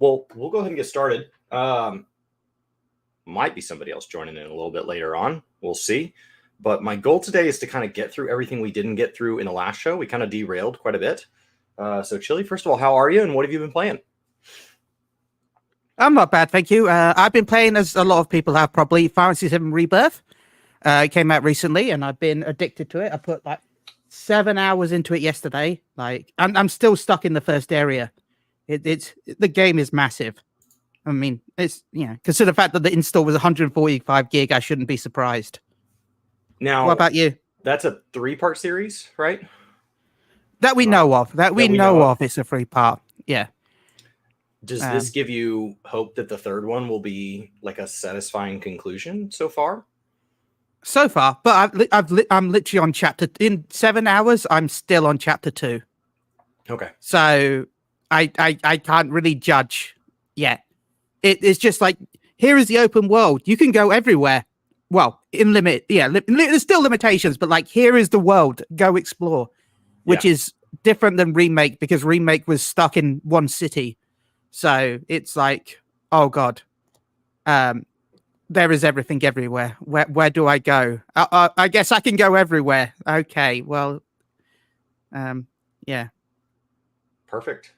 Well, we'll go ahead and get started. Might be somebody else joining in a little bit later on. We'll see. But my goal today is to kind of get through everything we didn't get through in the last show. We kind of derailed quite a bit. So, Chile, first of all, how are you and what have you been playing? I'm not bad, thank you. I've been playing, as a lot of people have probably, Final Fantasy VII Rebirth. It came out recently, and I've been addicted to it. I put like 7 hours into it yesterday. I'm still stuck in the first area. The game is massive. I mean, consider the fact that the install was 145 gig. I shouldn't be surprised. Now, what about you? That's a 3-part series, right? That we know of. That we know of. It's a 3-part. Yeah. Does this give you hope that the third one will be like a satisfying conclusion so far? So far, but I'm literally on in 7 hours. I'm still on chapter 2. Okay. So I can't really judge yet. It's just like, here is the open world. You can go everywhere. Well, there's still limitations, but like, here is the world. Go explore, which is different than Remake, because Remake was stuck in one city. So it's like, oh God, there is everything everywhere. Where do I go? I guess I can go everywhere. Okay, well, yeah. Perfect.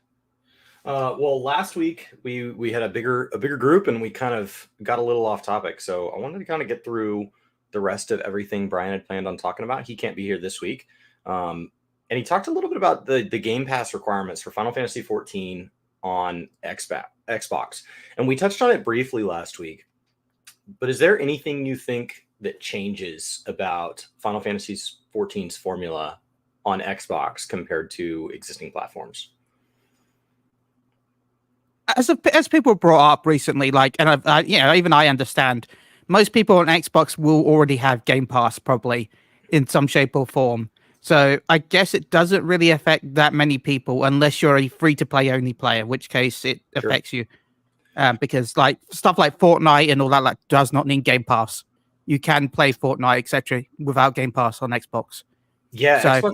Well, last week we had a bigger group and we kind of got a little off topic. So I wanted to kind of get through the rest of everything Brian had planned on talking about. He can't be here this week. And he talked a little bit about the Game Pass requirements for Final Fantasy XIV on Xbox. And we touched on it briefly last week. But is there anything you think that changes about Final Fantasy XIV's formula on Xbox compared to existing platforms? As people brought up recently, like, and even I understand, most people on Xbox will already have Game Pass probably in some shape or form. So I guess it doesn't really affect that many people unless you're a free-to-play only player, in which case it affects you. Because like stuff like Fortnite and all that does not need Game Pass. You can play Fortnite, etc., without Game Pass on Xbox. Yeah, so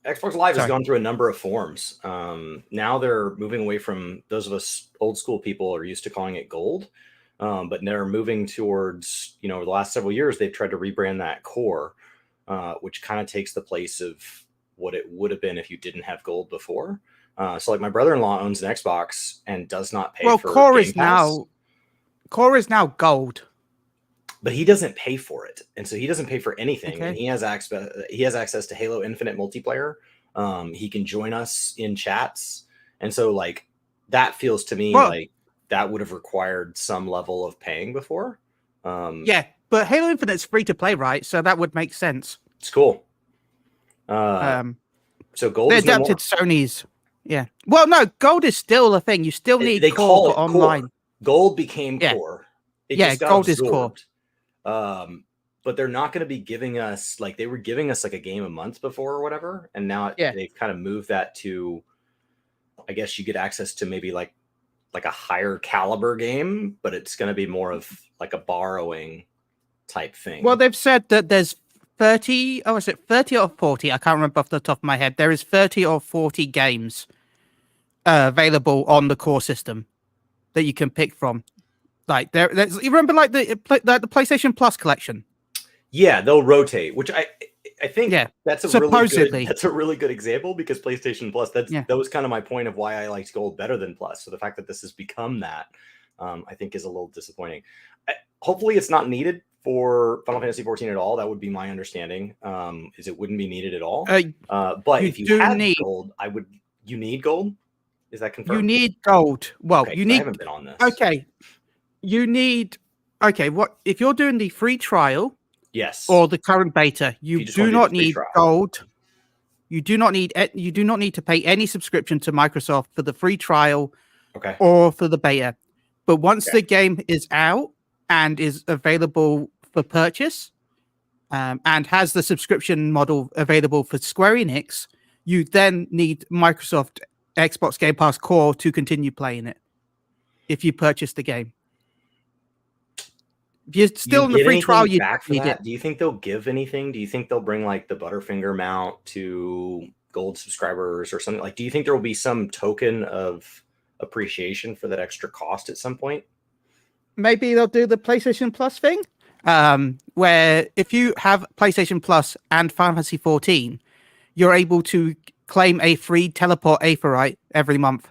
Xbox Live has gone through a number of forms. Now they're moving away from, those of us old school people are used to calling it Gold, but they're moving towards, over the last several years, they've tried to rebrand that Core, which kind of takes the place of what it would have been if you didn't have Gold before. So like my brother-in-law owns an Xbox and does not pay for Game Pass. Core is now Gold. But he doesn't pay for it, and so he doesn't pay for anything. Okay. And he has access to Halo Infinite multiplayer. He can join us in chats, and so like that feels to me like that would have required some level of paying before. Yeah, but Halo Infinite's free to play, right? So that would make sense. It's cool. So Gold. They adapted Sony's. Yeah. Well, no, Gold is still a thing. You still need Core for online. Core. Gold became Core. Gold is Core. But they're not going to be giving us, like, they were giving us like a game a month before or whatever, and now they've kind of moved that to, I guess you get access to maybe like a higher caliber game, but it's going to be more of like a borrowing type thing. Well, they've said that there's 30 or 40? I can't remember off the top of my head. There is 30 or 40 games available on the Core system that you can pick from. Like there's, you remember like the PlayStation Plus collection? Yeah, they'll rotate, which I think that's a supposedly really good example, because PlayStation Plus, that was kind of my point of why I liked Gold better than Plus. So the fact that this has become that, I think is a little disappointing. Hopefully it's not needed for Final Fantasy XIV at all. That would be my understanding, is it wouldn't be needed at all. But if you had Gold, you need Gold? Is that confirmed? You need Gold. Well, okay, you need. I haven't been on this. Okay. You need, what if you're doing the free trial? Yes. Or the current beta, you do not need Gold. You do not need to pay any subscription to Microsoft for the free trial, or for the beta. But once the game is out and is available for purchase, and has the subscription model available for Square Enix, you then need Microsoft Xbox Game Pass Core to continue playing it if you purchase the game. If you're still in the free trial, you need it. Do you think they'll give anything? Do you think they'll bring like the Butterfinger mount to Gold subscribers or something? Like, do you think there will be some token of appreciation for that extra cost at some point. Maybe they'll do the PlayStation Plus thing, where if you have PlayStation Plus and Final Fantasy 14, you're able to claim a free teleport Aetheryte every month.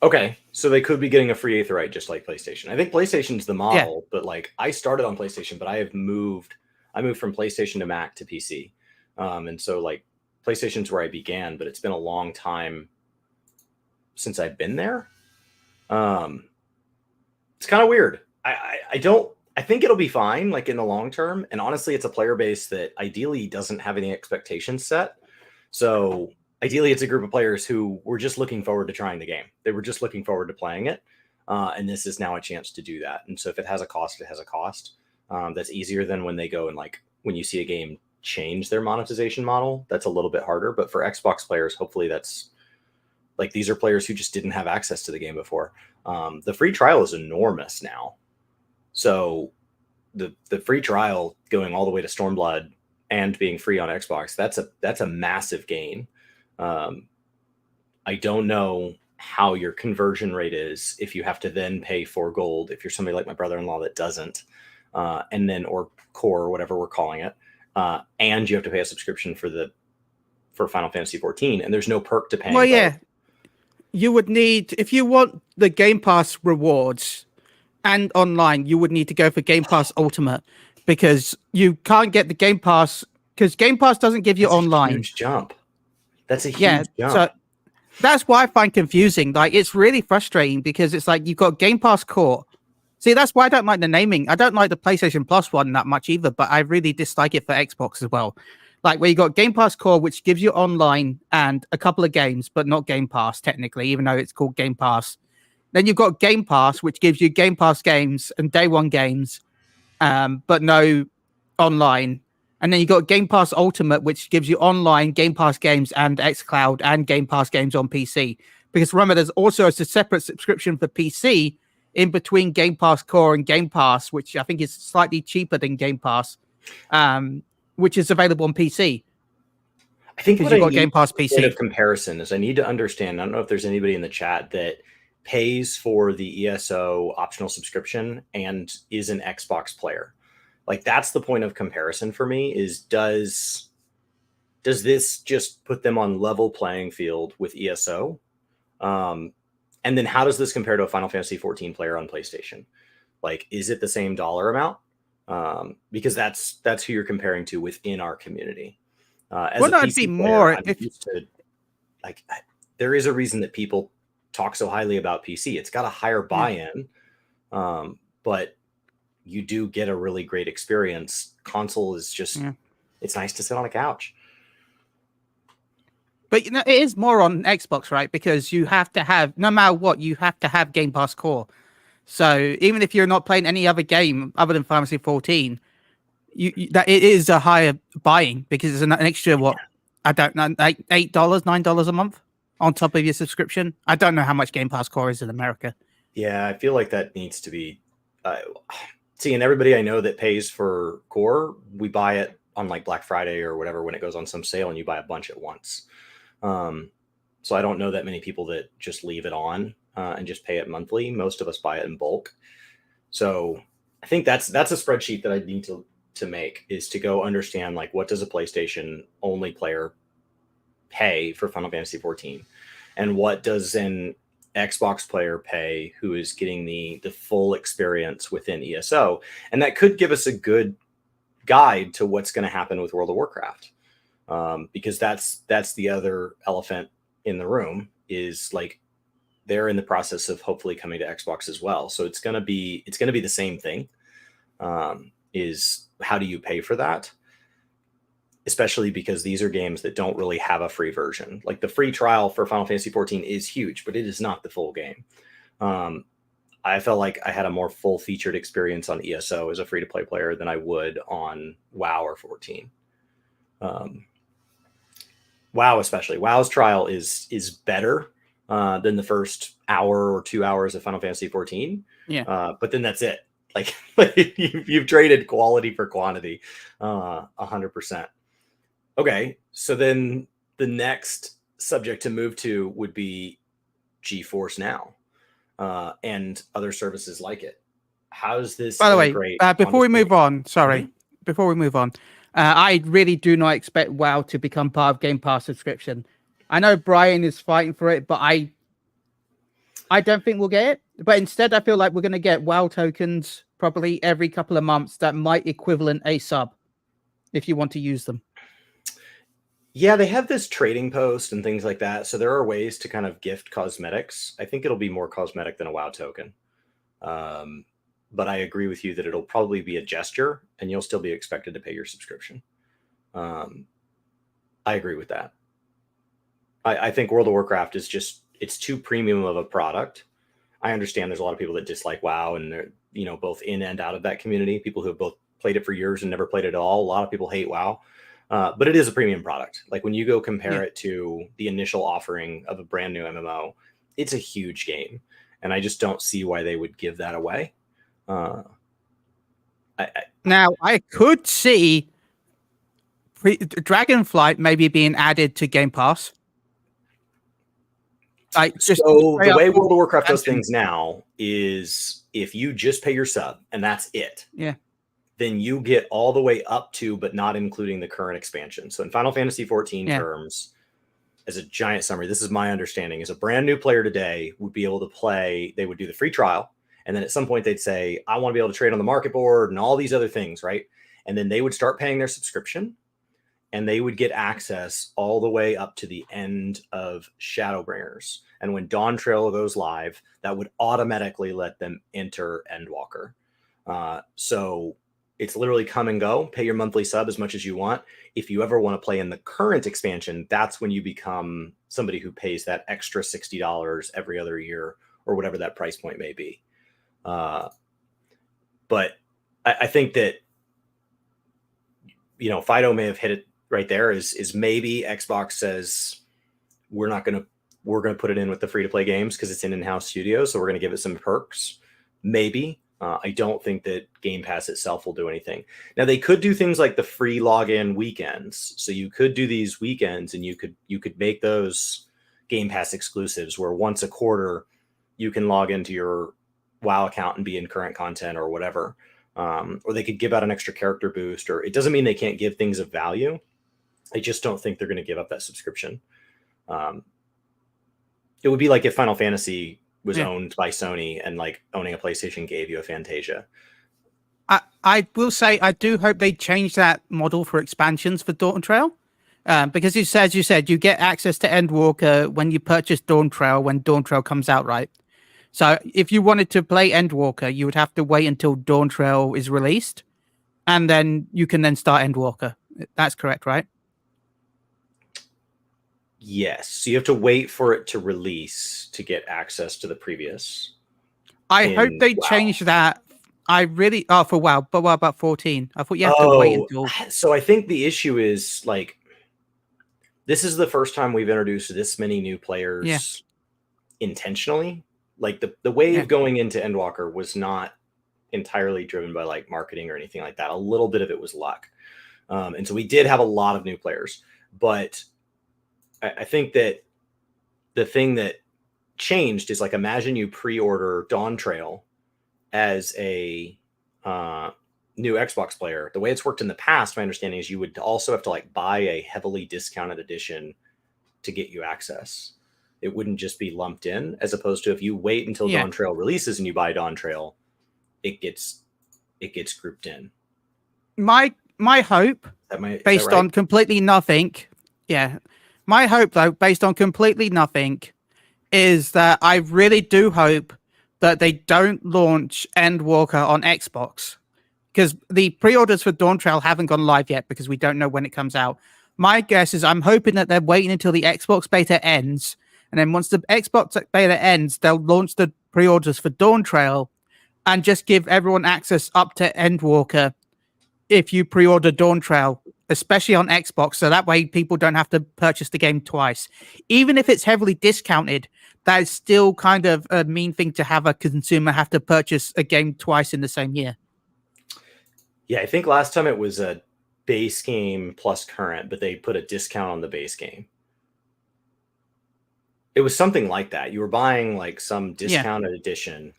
Okay, so they could be getting a free Aetheryte just like PlayStation. I think PlayStation's the model, but like I started on PlayStation, but I moved from PlayStation to Mac to PC. And so like PlayStation's where I began, but it's been a long time since I've been there. It's kind of weird. I think it'll be fine, like in the long term. And honestly, it's a player base that ideally doesn't have any expectations set. So ideally, it's a group of players who were just looking forward to trying the game. They were just looking forward to playing it. And this is now a chance to do that. And so if it has a cost, it has a cost. That's easier than when they go and like when you see a game change their monetization model. That's a little bit harder. But for Xbox players, hopefully that's like these are players who just didn't have access to the game before. The free trial is enormous now. So the free trial going all the way to Stormblood and being free on Xbox, that's a massive gain. I don't know how your conversion rate is if you have to then pay 4 gold, if you're somebody like my brother-in-law that doesn't, and then, or core, or whatever we're calling it. And you have to pay a subscription for Final Fantasy 14, and there's no perk to paying. Well, yeah, you would need, if you want the Game Pass rewards and online, you would need to go for Game Pass Ultimate, because you can't get the Game Pass, because Game Pass doesn't give you online. A huge jump. That's a huge jump. So that's why I find confusing. Like, it's really frustrating because it's like you've got Game Pass Core. See, that's why I don't like the naming. I don't like the PlayStation Plus one that much either, but I really dislike it for Xbox as well. Like, where you got Game Pass Core, which gives you online and a couple of games, but not Game Pass technically, even though it's called Game Pass. Then you've got Game Pass, which gives you Game Pass games and day one games, but no online. And then you got Game Pass Ultimate, which gives you online Game Pass games and xCloud and Game Pass games on PC. Because remember, there's also a separate subscription for PC in between Game Pass Core and Game Pass, which I think is slightly cheaper than Game Pass, which is available on PC. I think what you've got Game Pass PC. Of comparison is I need to understand. I don't know if there's anybody in the chat that pays for the ESO optional subscription and is an Xbox player. Like, that's the point of comparison for me, is does this just put them on level playing field with ESO? And then how does this compare to a Final Fantasy 14 player on PlayStation? Like, is it the same dollar amount? Because that's who you're comparing to within our community. Well, no, it'd be more if used to, like, there is a reason that people talk so highly about PC. It's got a higher buy-in, but you do get a really great experience. Console is just, it's nice to sit on a couch. But you know, it is more on Xbox, right? Because you have to have, no matter what, you have to have Game Pass Core. So even if you're not playing any other game other than Final Fantasy 14, that it is a higher buying, because it's an extra, what, I don't know, like $8, $9 a month on top of your subscription. I don't know how much Game Pass Core is in America. Yeah, I feel like that needs to be. See, and everybody I know that pays for Core, we buy it on like Black Friday or whatever when it goes on some sale, and you buy a bunch at once. So I don't know that many people that just leave it on and just pay it monthly. Most of us buy it in bulk. So I think that's a spreadsheet that I need to make, is to go understand, like, what does a PlayStation only player pay for Final Fantasy 14, and what does an Xbox player pay who is getting the full experience within ESO. And that could give us a good guide to what's going to happen with World of Warcraft. Because that's the other elephant in the room, is like they're in the process of hopefully coming to Xbox as well. So it's going to be the same thing. Is how do you pay for that? Especially because these are games that don't really have a free version. Like, the free trial for Final Fantasy 14 is huge, but it is not the full game. I felt like I had a more full featured experience on ESO as a free to play player than I would on WoW or 14. WoW, especially WoW's trial is better than the first hour or 2 hours of Final Fantasy 14. Yeah. But then that's it. Like you've traded quality for quantity, 100%. Okay, so then the next subject to move to would be GeForce Now and other services like it. How's this? By the way, before we move on, I really do not expect WoW to become part of Game Pass subscription. I know Brian is fighting for it, but I don't think we'll get it. But instead, I feel like we're going to get WoW tokens probably every couple of months that might equivalent a sub if you want to use them. Yeah, they have this trading post and things like that. So there are ways to kind of gift cosmetics. I think it'll be more cosmetic than a WoW token. But I agree with you that it'll probably be a gesture and you'll still be expected to pay your subscription. I agree with that. I think World of Warcraft is just, it's too premium of a product. I understand there's a lot of people that dislike WoW and they're, both in and out of that community, people who have both played it for years and never played it at all. A lot of people hate WoW, but it is a premium product. Like when you go compare it to the initial offering of a brand new MMO, it's a huge game. And I just don't see why they would give that away. Now, I could see Dragonflight maybe being added to Game Pass. So the way World of Warcraft does things now is if you just pay your sub and that's it, then you get all the way up to, but not including the current expansion. So in Final Fantasy 14 terms, as a giant summary, this is my understanding, is a brand new player today would be able to play, they would do the free trial. And then at some point they'd say, I want to be able to trade on the market board and all these other things, right? And then they would start paying their subscription and they would get access all the way up to the end of Shadowbringers. And when Dawntrail goes live, that would automatically let them enter Endwalker. So it's literally come and go, pay your monthly sub as much as you want. If you ever want to play in the current expansion, that's when you become somebody who pays that extra $60 every other year or whatever that price point may be. But I think that, Fido may have hit it right there is maybe Xbox says, we're going to put it in with the free to play games because it's an in-house studio. So we're going to give it some perks. Maybe. I don't think that Game Pass itself will do anything. Now they could do things like the free login weekends. So you could do these weekends and you could make those Game Pass exclusives where once a quarter you can log into your WoW account and be in current content or whatever. Or they could give out an extra character boost, or it doesn't mean they can't give things of value. I just don't think they're going to give up that subscription. It would be like if Final Fantasy was owned by Sony and like owning a PlayStation gave you a Fantasia. I will say, I do hope they change that model for expansions for Dawntrail. Because as you said, you get access to Endwalker when you purchase Dawntrail, when Dawntrail comes out, right? So if you wanted to play Endwalker, you would have to wait until Dawntrail is released, and then you can then start Endwalker. That's correct, right? Yes. So you have to wait for it to release to get access to the previous. I hope they change that. For WoW, but what about 14? I thought you have to wait until. So I think the issue is like, this is the first time we've introduced this many new players intentionally. Like the wave going into Endwalker was not entirely driven by like marketing or anything like that. A little bit of it was luck. And so we did have a lot of new players, but I think that the thing that changed is like, imagine you pre-order Dawntrail as a new Xbox player. The way it's worked in the past, my understanding is you would also have to like buy a heavily discounted edition to get you access. It wouldn't just be lumped in, as opposed to if you wait until Dawntrail releases and you buy Dawntrail, it gets grouped in. My hope, based on completely nothing, my hope though, based on completely nothing, is that I really do hope that they don't launch Endwalker on Xbox, because the pre-orders for Dawntrail haven't gone live yet because we don't know when it comes out. My guess is I'm hoping that they're waiting until the Xbox beta ends. And then once the Xbox beta ends, they'll launch the pre-orders for Dawntrail and just give everyone access up to Endwalker if you pre-order Dawntrail, especially on Xbox. So that way people don't have to purchase the game twice. Even if it's heavily discounted, that is still kind of a mean thing to have a consumer have to purchase a game twice in the same year. Yeah, I think last time it was a base game plus current, but they put a discount on the base game. It was something like that. You were buying like some discounted edition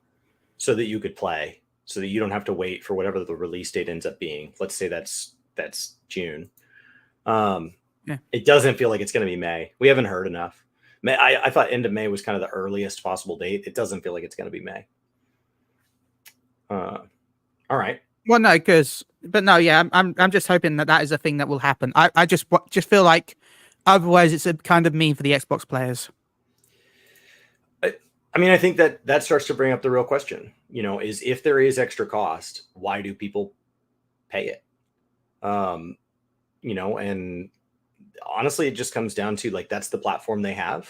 so that you could play, so that you don't have to wait for whatever the release date ends up being. Let's say that's June. It doesn't feel like it's going to be May. We haven't heard enough. May, I thought end of May was kind of the earliest possible date. It doesn't feel like it's going to be May. All right. Well, no, I'm just hoping that is a thing that will happen. I just feel like otherwise it's a kind of mean for the Xbox players. I mean, I think that starts to bring up the real question, is if there is extra cost, why do people pay it? And honestly, it just comes down to like, that's the platform they have.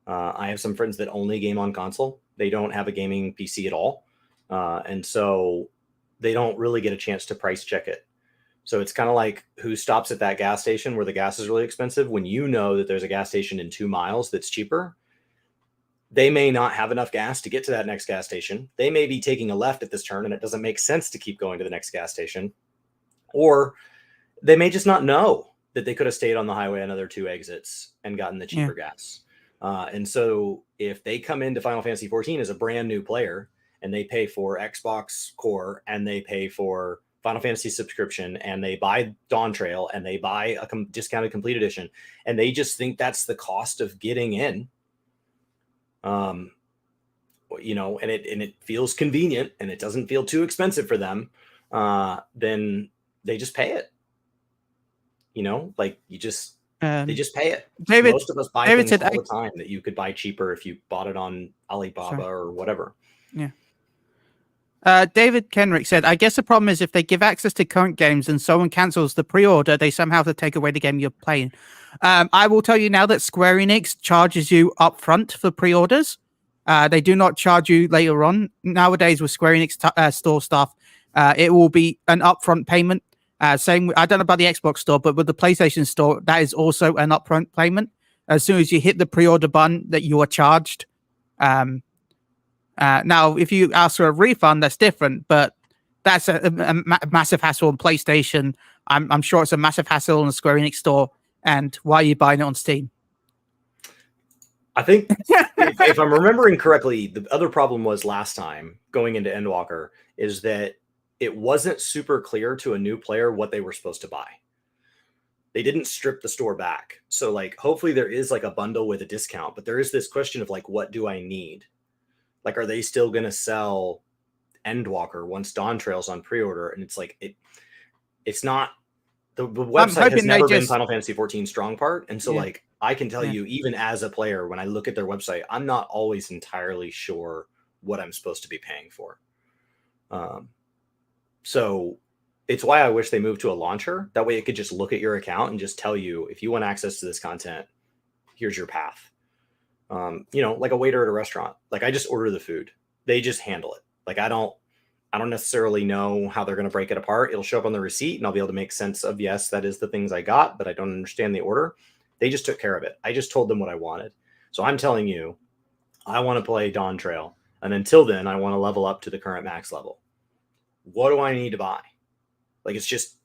I have some friends that only game on console. They don't have a gaming PC at all. And so they don't really get a chance to price check it. So it's kind of like who stops at that gas station where the gas is really expensive when you know that there's a gas station in 2 miles that's cheaper. They may not have enough gas to get to that next gas station. They may be taking a left at this turn and it doesn't make sense to keep going to the next gas station. Or they may just not know that they could have stayed on the highway another 2 exits and gotten the cheaper gas. And so if they come into Final Fantasy 14 as a brand new player and they pay for Xbox Core and they pay for Final Fantasy subscription and they buy Dawn Trail and they buy a discounted complete edition and they just think that's the cost of getting in, and it feels convenient and it doesn't feel too expensive for them, then they just pay it. Like they just pay it. David, most of us buy things all the time that you could buy cheaper if you bought it on Alibaba or whatever. Yeah. David Kenrick said, I guess the problem is if they give access to current games and someone cancels the pre-order, they somehow have to take away the game you're playing. I will tell you now that Square Enix charges you upfront for pre-orders. They do not charge you later on. Nowadays with Square Enix store stuff, it will be an upfront payment. Same, I don't know about the Xbox store, but with the PlayStation store, that is also an upfront payment. As soon as you hit the pre-order button, that you are charged. Now, if you ask for a refund, that's different, but that's a massive hassle on PlayStation. I'm sure it's a massive hassle on the Square Enix store. And why are you buying it on Steam? I think if I'm remembering correctly, the other problem was last time going into Endwalker is that it wasn't super clear to a new player what they were supposed to buy. They didn't strip the store back. So like, hopefully there is like a bundle with a discount, but there is this question of like, what do I need? Like, are they still going to sell Endwalker once Dawn Trail's on pre-order? And it's like, it's not, the website has never been Final Fantasy 14 strong part. And so like, I can tell you, even as a player, when I look at their website, I'm not always entirely sure what I'm supposed to be paying for. So it's why I wish they moved to a launcher. That way it could just look at your account and just tell you, if you want access to this content, here's your path. Like a waiter at a restaurant. Like, I just order the food. They just handle it. Like, I don't necessarily know how they're going to break it apart. It'll show up on the receipt and I'll be able to make sense of, yes, that is the things I got, but I don't understand the order. They just took care of it. I just told them what I wanted. So I'm telling you, I want to play Dawn Trail. And until then, I want to level up to the current max level. What do I need to buy? Like, I just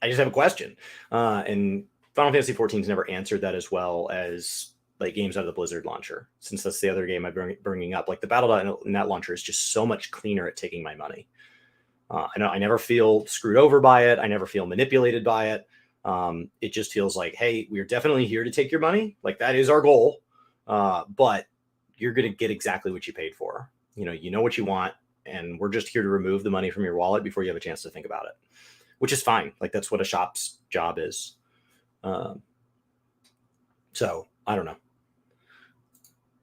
have a question. And Final Fantasy 14 has never answered that as well as like games out of the Blizzard launcher, since that's the other game I'm bringing up. Like, the Battle.net launcher is just so much cleaner at taking my money. I never feel screwed over by it. I never feel manipulated by it. It just feels like, hey, we're definitely here to take your money. Like, that is our goal. But you're going to get exactly what you paid for. You know what you want. And we're just here to remove the money from your wallet before you have a chance to think about it, which is fine. Like, that's what a shop's job is. So I don't know,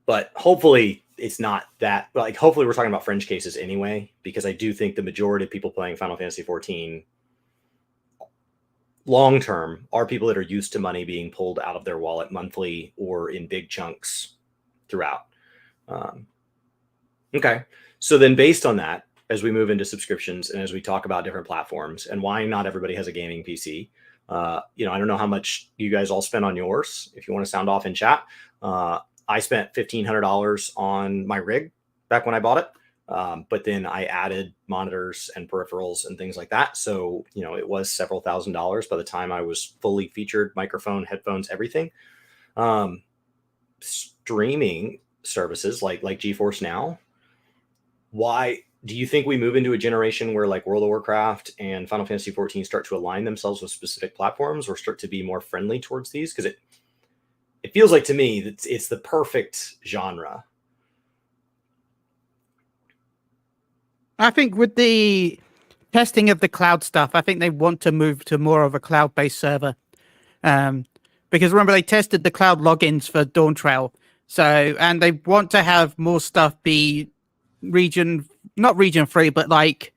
but hopefully it's not that. Like, hopefully we're talking about fringe cases anyway, because I do think the majority of people playing Final Fantasy 14 long term are people that are used to money being pulled out of their wallet monthly or in big chunks throughout. Okay. So then based on that, as we move into subscriptions and as we talk about different platforms and why not everybody has a gaming PC, I don't know how much you guys all spent on yours. If you want to sound off in chat, I spent $1,500 on my rig back when I bought it. But then I added monitors and peripherals and things like that. So, it was several $1,000s by the time I was fully featured, microphone, headphones, everything. streaming services like GeForce Now, why do you think we move into a generation where like World of Warcraft and Final Fantasy 14 start to align themselves with specific platforms or start to be more friendly towards these? Because it feels like to me that it's the perfect genre. I think with the testing of the cloud stuff, I think they want to move to more of a cloud-based server. Because remember, they tested the cloud logins for Dawn Trail. So, and they want to have more stuff be not region free, but like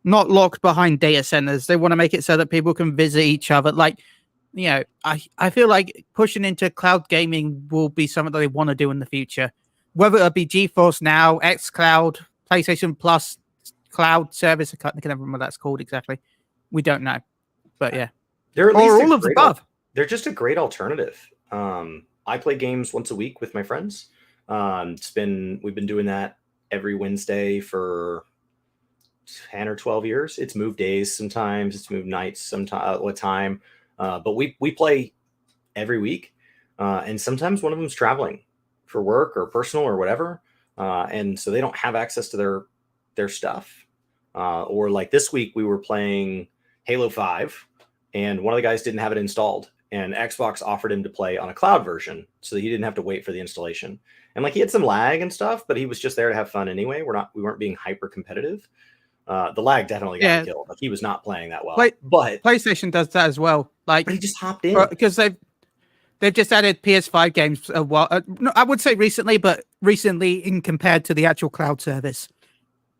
not locked behind data centers. They want to make it so that people can visit each other. Like, you know, I feel like pushing into cloud gaming will be something that they want to do in the future. Whether it be GeForce Now, xCloud, PlayStation Plus, cloud service, I can't remember what that's called exactly. We don't know. But yeah. They're at least all of the above. They're just a great alternative. I play games once a week with my friends. We've been doing that every Wednesday for 10 or 12 years. It's moved days sometimes, it's moved nights sometimes, what time. But we play every week. And sometimes one of them's traveling for work or personal or whatever. And so they don't have access to their stuff. Or like this week we were playing Halo 5 and one of the guys didn't have it installed. And Xbox offered him to play on a cloud version so that he didn't have to wait for the installation. And like he had some lag and stuff, but he was just there to have fun anyway. We weren't being hyper competitive. The lag definitely got killed. Like he was not playing that well. But PlayStation does that as well. Like but he just hopped in because they've just added PS5 games a while. No, I would say recently, but recently in compared to the actual cloud service.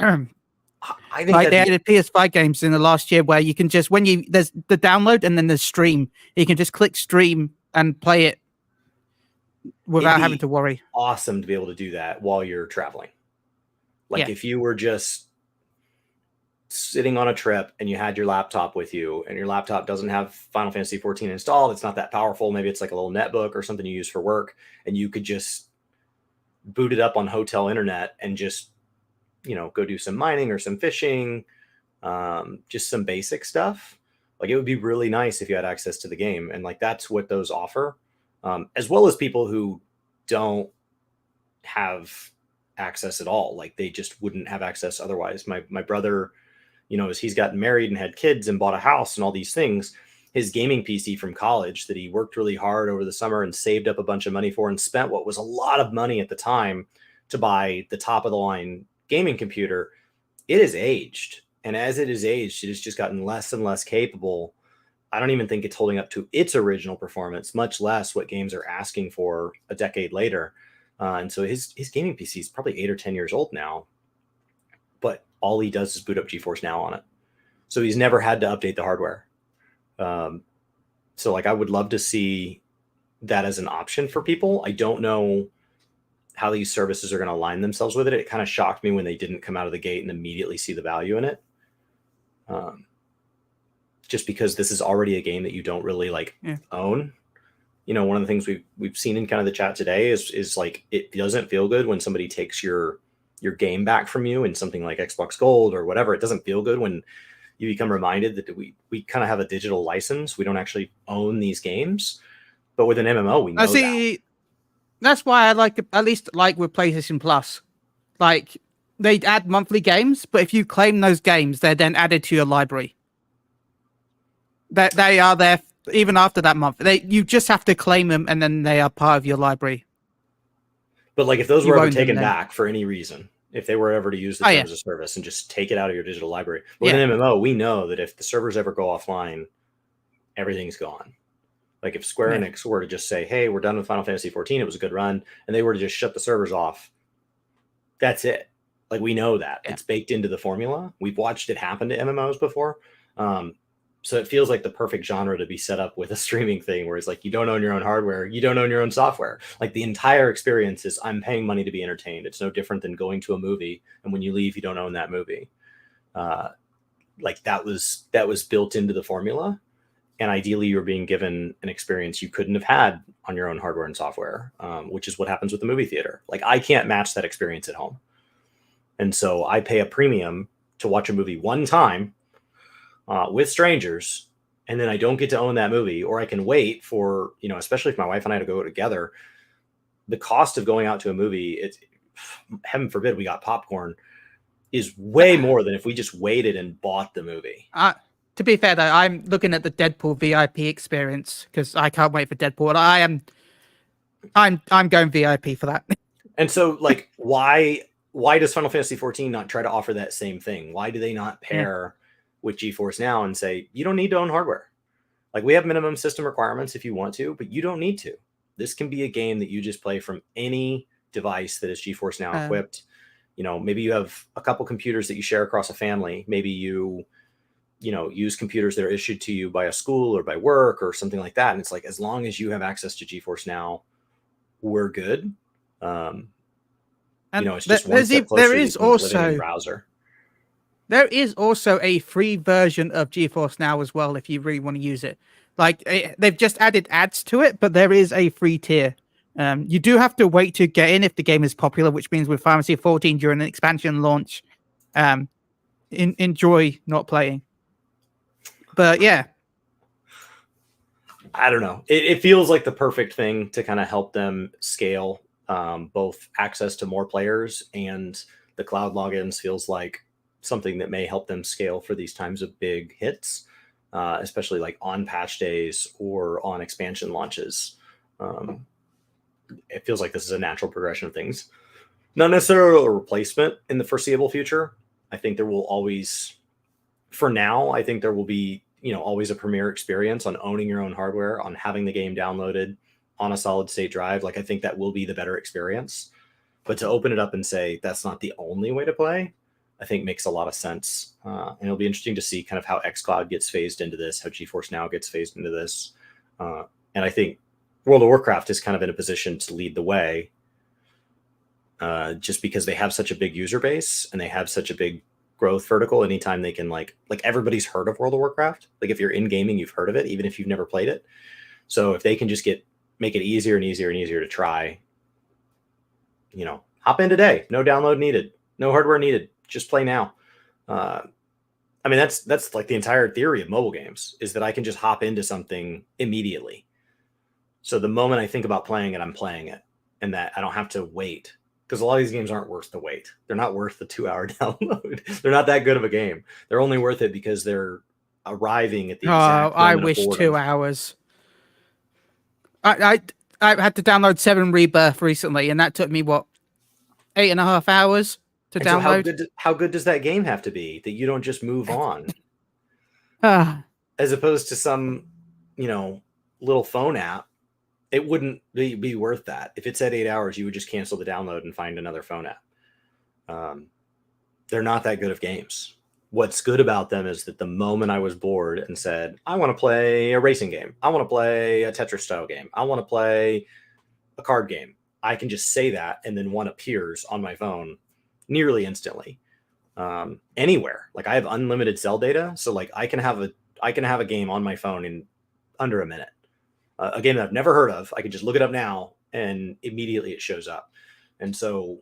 I think like they added PS5 games in the last year where you can just there's the download and then there's stream. You can just click stream and play it without having to worry. Awesome to be able to do that while you're traveling. Like if you were just sitting on a trip and you had your laptop with you and your laptop doesn't have Final Fantasy 14 installed, it's not that powerful. Maybe it's like a little netbook or something you use for work, and you could just boot it up on hotel internet and just go do some mining or some fishing, just some basic stuff. Like it would be really nice if you had access to the game. And like, that's what those offer, as well as people who don't have access at all. Like they just wouldn't have access otherwise. My brother, as he's gotten married and had kids and bought a house and all these things, his gaming PC from college that he worked really hard over the summer and saved up a bunch of money for and spent what was a lot of money at the time to buy the top of the line gaming computer, it is aged. And as it is aged, it has just gotten less and less capable. I don't even think it's holding up to its original performance, much less what games are asking for a decade later. And so his gaming PC is probably 8 or 10 years old now, but all he does is boot up GeForce Now on it. So he's never had to update the hardware. So like, I would love to see that as an option for people. I don't know how these services are going to align themselves with it. It kind of shocked me when they didn't come out of the gate and immediately see the value in it. Just because this is already a game that you don't really own. One of the things we've seen in kind of the chat today is like, it doesn't feel good when somebody takes your game back from you in something like Xbox Gold or whatever. It doesn't feel good when you become reminded that we kind of have a digital license. We don't actually own these games, but with an MMO, we know that. That's why I at least with PlayStation Plus, like they add monthly games, but if you claim those games, they're then added to your library. That they are there even after that month. You just have to claim them, and then they are part of your library. But like, if those were ever taken back for any reason, if they were ever to use the terms of service and just take it out of your digital library, with an MMO, we know that if the servers ever go offline, everything's gone. Like if Square Enix were to just say, hey, we're done with Final Fantasy 14, it was a good run, and they were to just shut the servers off, that's it. Like we know that. It's baked into the formula. We've watched it happen to MMOs before. So it feels like the perfect genre to be set up with a streaming thing where it's like, you don't own your own hardware, you don't own your own software. Like the entire experience is, I'm paying money to be entertained. It's no different than going to a movie, and when you leave, you don't own that movie. Like that was built into the formula. And ideally, you're being given an experience you couldn't have had on your own hardware and software, which is what happens with the movie theater. Like I can't match that experience at home. And so I pay a premium to watch a movie one time with strangers, and then I don't get to own that movie, or I can wait for, especially if my wife and I to go together, the cost of going out to a movie, it's heaven forbid we got popcorn, is way more than if we just waited and bought the movie. To be fair, though, I'm looking at the Deadpool VIP experience because I can't wait for Deadpool. I'm going VIP for that. And so, like, why does Final Fantasy 14 not try to offer that same thing? Why do they not pair with GeForce Now and say, you don't need to own hardware? Like, we have minimum system requirements if you want to, but you don't need to. This can be a game that you just play from any device that is GeForce Now equipped. You know, maybe you have a couple computers that you share across a family. Maybe you use computers that are issued to you by a school or by work or something like that. And it's like, as long as you have access to GeForce Now, we're good. It's just one step closer to living in the browser. There is also a free version of GeForce Now as well, if you really want to use it. Like, they've just added ads to it, but there is a free tier. You do have to wait to get in if the game is popular, which means with Final Fantasy 14 during an expansion launch, enjoy not playing. But yeah, I don't know. It feels like the perfect thing to kind of help them scale both access to more players, and the cloud logins feels like something that may help them scale for these times of big hits, especially like on patch days or on expansion launches. It feels like this is a natural progression of things. Not necessarily a replacement in the foreseeable future. I think there will always, for now, I think there will be, always a premier experience on owning your own hardware, on having the game downloaded on a solid state drive. Like, I think that will be the better experience. But to open it up and say that's not the only way to play, I think makes a lot of sense. And it'll be interesting to see kind of how xCloud gets phased into this, how GeForce Now gets phased into this. And I think World of Warcraft is kind of in a position to lead the way, just because they have such a big user base and they have such a big growth vertical. Anytime they can, like everybody's heard of World of Warcraft. Like, if you're in gaming, you've heard of it, even if you've never played it. So if they can just make it easier and easier and easier to try, hop in today, no download needed, no hardware needed, just play now. I mean, that's like the entire theory of mobile games, is that I can just hop into something immediately. So the moment I think about playing it, I'm playing it, and that I don't have to wait. Because a lot of these games aren't worth the wait. They're not worth the 2-hour download. They're not that good of a game. They're only worth it because they're arriving at the exact moment I wish 2 hours. I had to download 7 Rebirth recently, and that took me 8.5 hours to download. So how good does that game have to be that you don't just move on? As opposed to some, little phone app. It wouldn't be worth that. If it said 8 hours, you would just cancel the download and find another phone app. They're not that good of games. What's good about them is that the moment I was bored and said, I want to play a racing game, I want to play a Tetris style game, I want to play a card game, I can just say that, and then one appears on my phone nearly instantly, anywhere. Like, I have unlimited cell data, so like I can have a game on my phone in under a minute. A game that I've never heard of, I can just look it up now, and immediately it shows up. And so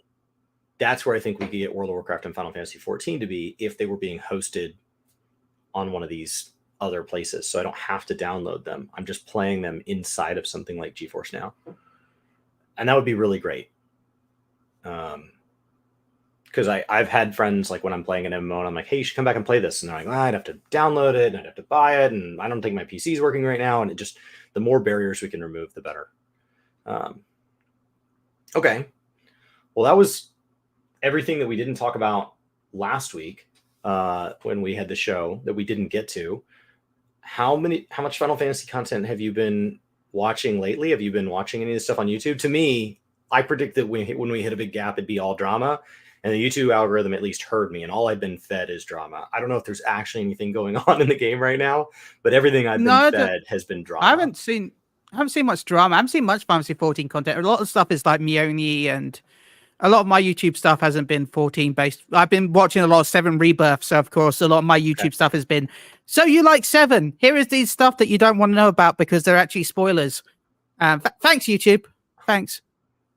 that's where I think we could get World of Warcraft and Final Fantasy 14 to be, if they were being hosted on one of these other places. So I don't have to download them. I'm just playing them inside of something like GeForce Now. And that would be really great. Because I've had friends, like, when I'm playing an MMO and I'm like, hey, you should come back and play this. And they're like, I'd have to download it and I'd have to buy it. And I don't think my PC is working right now. And it just, the more barriers we can remove, the better. Okay. Well, that was everything that we didn't talk about last week when we had the show that we didn't get to. How much Final Fantasy content have you been watching lately? Have you been watching any of this stuff on YouTube? To me, I predict that when we hit a big gap, it'd be all drama. And the YouTube algorithm at least heard me, and all I've been fed is drama. I don't know if there's actually anything going on in the game right now, but everything I've been fed has been drama. I haven't seen much drama. I haven't seen much Fantasy 14 content. A lot of stuff is like Mione, and a lot of my YouTube stuff hasn't been 14 based. I've been watching a lot of 7 Rebirth, so of course a lot of my YouTube stuff has been, so you like 7? Here is these stuff that you don't want to know about because they're actually spoilers. Thanks, YouTube. Thanks.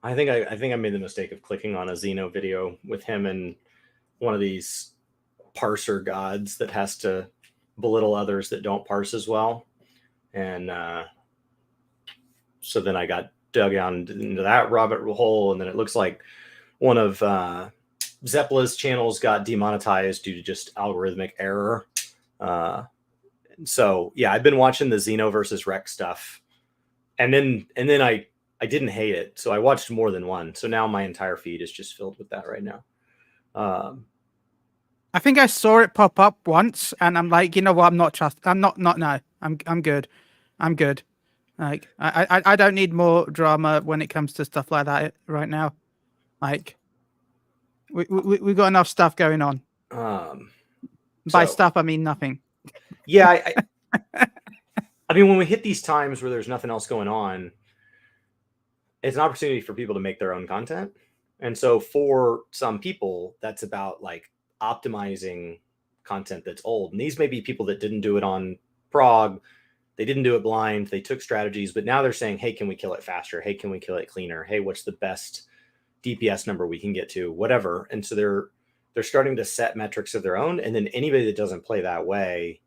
I think I made the mistake of clicking on a Xeno video with him and one of these parser gods that has to belittle others that don't parse as well. And so then I got dug down into that rabbit hole, and then it looks like one of Zepla's channels got demonetized due to just algorithmic error. So yeah, I've been watching the Xeno versus Rex stuff, and then I didn't hate it, so I watched more than one. So now my entire feed is just filled with that right now. I think I saw it pop up once, and I'm like, you know what? No, I'm good. I'm good. Like, I don't need more drama when it comes to stuff like that right now. Like, we got enough stuff going on. By stuff, I mean nothing. Yeah, I mean, when we hit these times where there's nothing else going on, it's an opportunity for people to make their own content. And so for some people, that's about like optimizing content that's old. And these may be people that didn't do it on prog. They didn't do it blind. They took strategies, but now they're saying, hey, can we kill it faster? Hey, can we kill it cleaner? Hey, what's the best DPS number we can get to? Whatever. And so they're starting to set metrics of their own. And then anybody that doesn't play that way,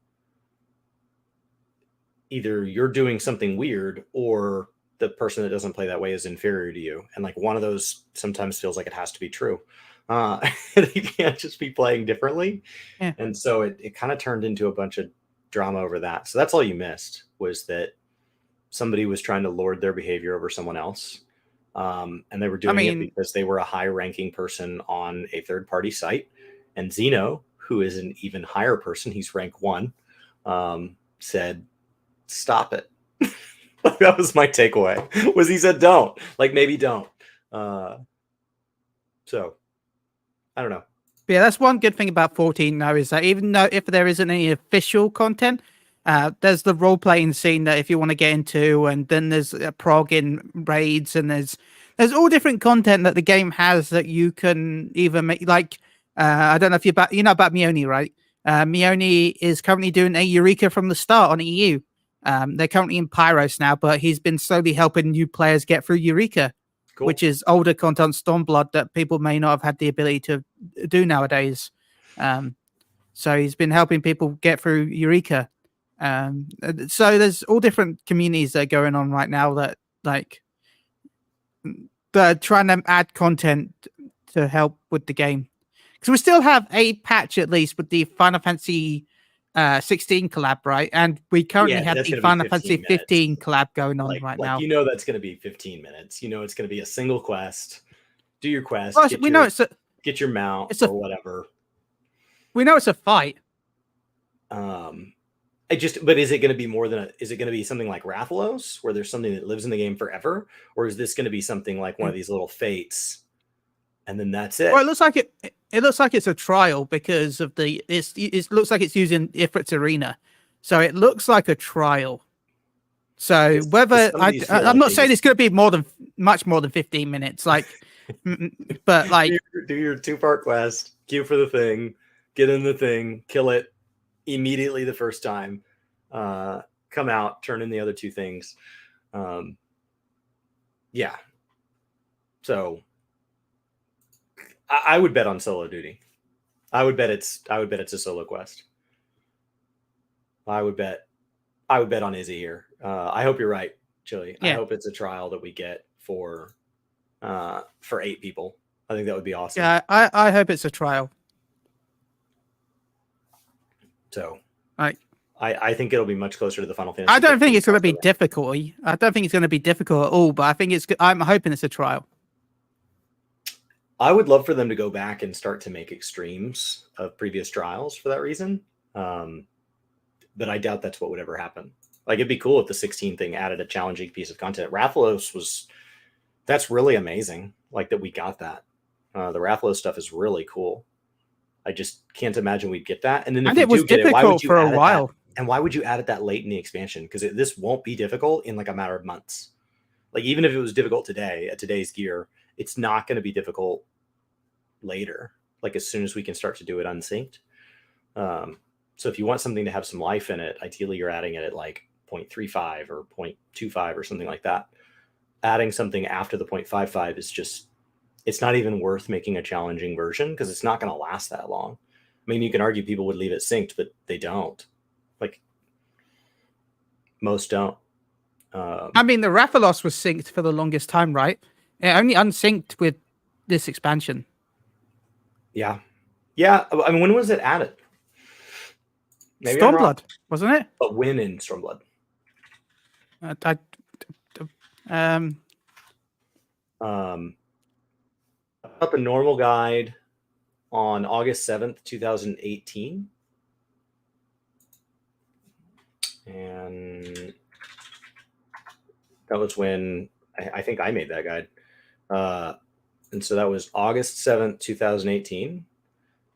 either you're doing something weird or the person that doesn't play that way is inferior to you. And like one of those sometimes feels like it has to be true. You can't just be playing differently. Yeah. And so it kind of turned into a bunch of drama over that. So that's all you missed, was that somebody was trying to lord their behavior over someone else. And they were doing it because they were a high ranking person on a third party site. And Xeno, who is an even higher person, he's rank 1, said, stop it. That was my takeaway, was he said, don't, like, maybe don't. So I don't know. Yeah, that's one good thing about 14 now, is that even though if there isn't any official content, there's the role-playing scene that if you want to get into, and then there's prog in raids, and there's all different content that the game has that you can even make. Like, I don't know if you know about Mione, right? Mione is currently doing a Eureka from the start on EU. They're currently in Pyros now, but he's been slowly helping new players get through Eureka, cool. Which is older content, Stormblood, that people may not have had the ability to do nowadays. So he's been helping people get through Eureka. So there's all different communities that are going on right now that like they're trying to add content to help with the game. Because we still have a patch at least with the Final Fantasy 16 collab, right? And we currently have the Final Fantasy 15 collab going on right now. You know that's going to be 15 minutes. You know it's going to be a single quest. Do your quest. Well, get your mount or whatever. We know it's a fight. But is it going to be more than is it going to be something like Rathalos, where there's something that lives in the game forever? Or is this going to be something like one of these little fates? And then that's it. Well, it looks like it looks like it's a trial because of it looks like it's using Ifrit's arena. So it looks like a trial. So whether I'm not saying it's going to be much more than 15 minutes, like, but like do your 2-part quest, queue for the thing, get in the thing, kill it immediately the first time, come out, turn in the other 2 things. Yeah. So I would bet on solo duty. I would bet it's a solo quest. I would bet on Izzy here. I hope you're right, Chile. Yeah. I hope it's a trial that we get for 8 people. I think that would be awesome. Yeah, I hope it's a trial. So I think it'll be much closer to the Final Fantasy. I don't think it's going to be difficult. I don't think it's going to be difficult at all, but I think I'm hoping it's a trial. I would love for them to go back and start to make extremes of previous trials for that reason. But I doubt that's what would ever happen. Like, it'd be cool if the 16 thing added a challenging piece of content. Rathalos that's really amazing. Like, that we got that. The Rathalos stuff is really cool. I just can't imagine we'd get that. And then if it was difficult for a while. And why would you add it that late in the expansion? Because this won't be difficult in like a matter of months. Like, even if it was difficult today at today's gear, it's not going to be difficult later, like as soon as we can start to do it unsynced. So if you want something to have some life in it, ideally you're adding it at like 0.35 or 0.25 or something like that. Adding something after the 0.55 is just, it's not even worth making a challenging version because it's not going to last that long. I mean, you can argue people would leave it synced, but they don't. Like, most don't. I mean, the Rathalos was synced for the longest time, right? It only unsynced with this expansion. Yeah. Yeah. I mean, when was it added? Maybe Stormblood, wasn't it? But when in Stormblood? About the normal guide on August 7th, 2018. And that was when I think I made that guide. And so that was August 7th, 2018.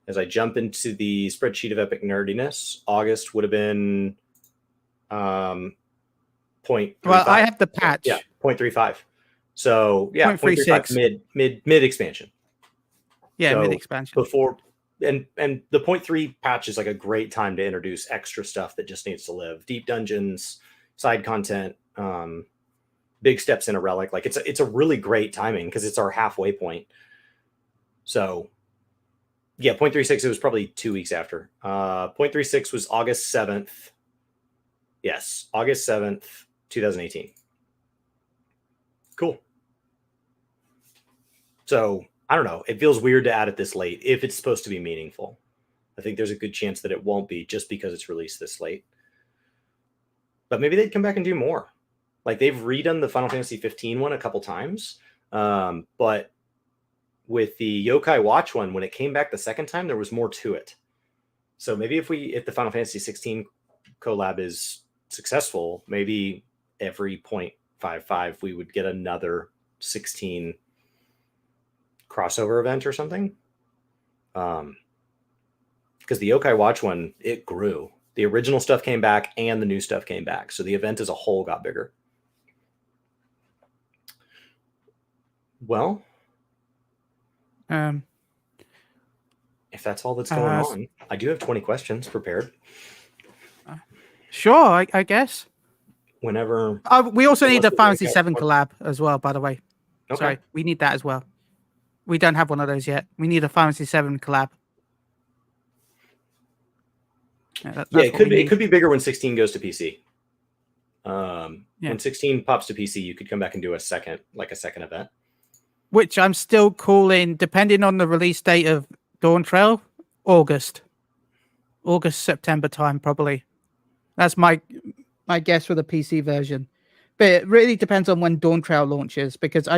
As I jump into the spreadsheet of Epic Nerdiness, August would have been 0.35. Well, I have the patch. Yeah, 0.35. So yeah, 0.35 mid expansion. Yeah, so mid expansion. Before and the 0.3 patch is like a great time to introduce extra stuff that just needs to live. Deep dungeons, side content, big steps in a relic. Like it's a really great timing because it's our halfway point. So yeah, 0.36, it was probably 2 weeks after. 0.36 was August 7th. Yes, August 7th, 2018. Cool. So I don't know. It feels weird to add it this late if it's supposed to be meaningful. I think there's a good chance that it won't be just because it's released this late. But maybe they'd come back and do more. Like they've redone the Final Fantasy 15 one a couple times. But with the Yokai Watch one, when it came back the second time, there was more to it. So maybe if the Final Fantasy 16 collab is successful, maybe every 0.55 we would get another 16 crossover event or something. Because the Yokai Watch one, it grew. The original stuff came back and the new stuff came back. So the event as a whole got bigger. Well, if that's all that's going on, I do have 20 questions prepared. Sure, I guess. Whenever. We also need the Final Fantasy 7 collab as well, by the way. Okay. Sorry, we need that as well. We don't have one of those yet. We need a Final Fantasy 7 collab. Yeah, it could be bigger when 16 goes to PC. When 16 pops to PC, you could come back and do a second event. Which I'm still calling, depending on the release date of Dawn Trail, August, September time, probably. That's my guess for the PC version. But it really depends on when Dawn Trail launches, because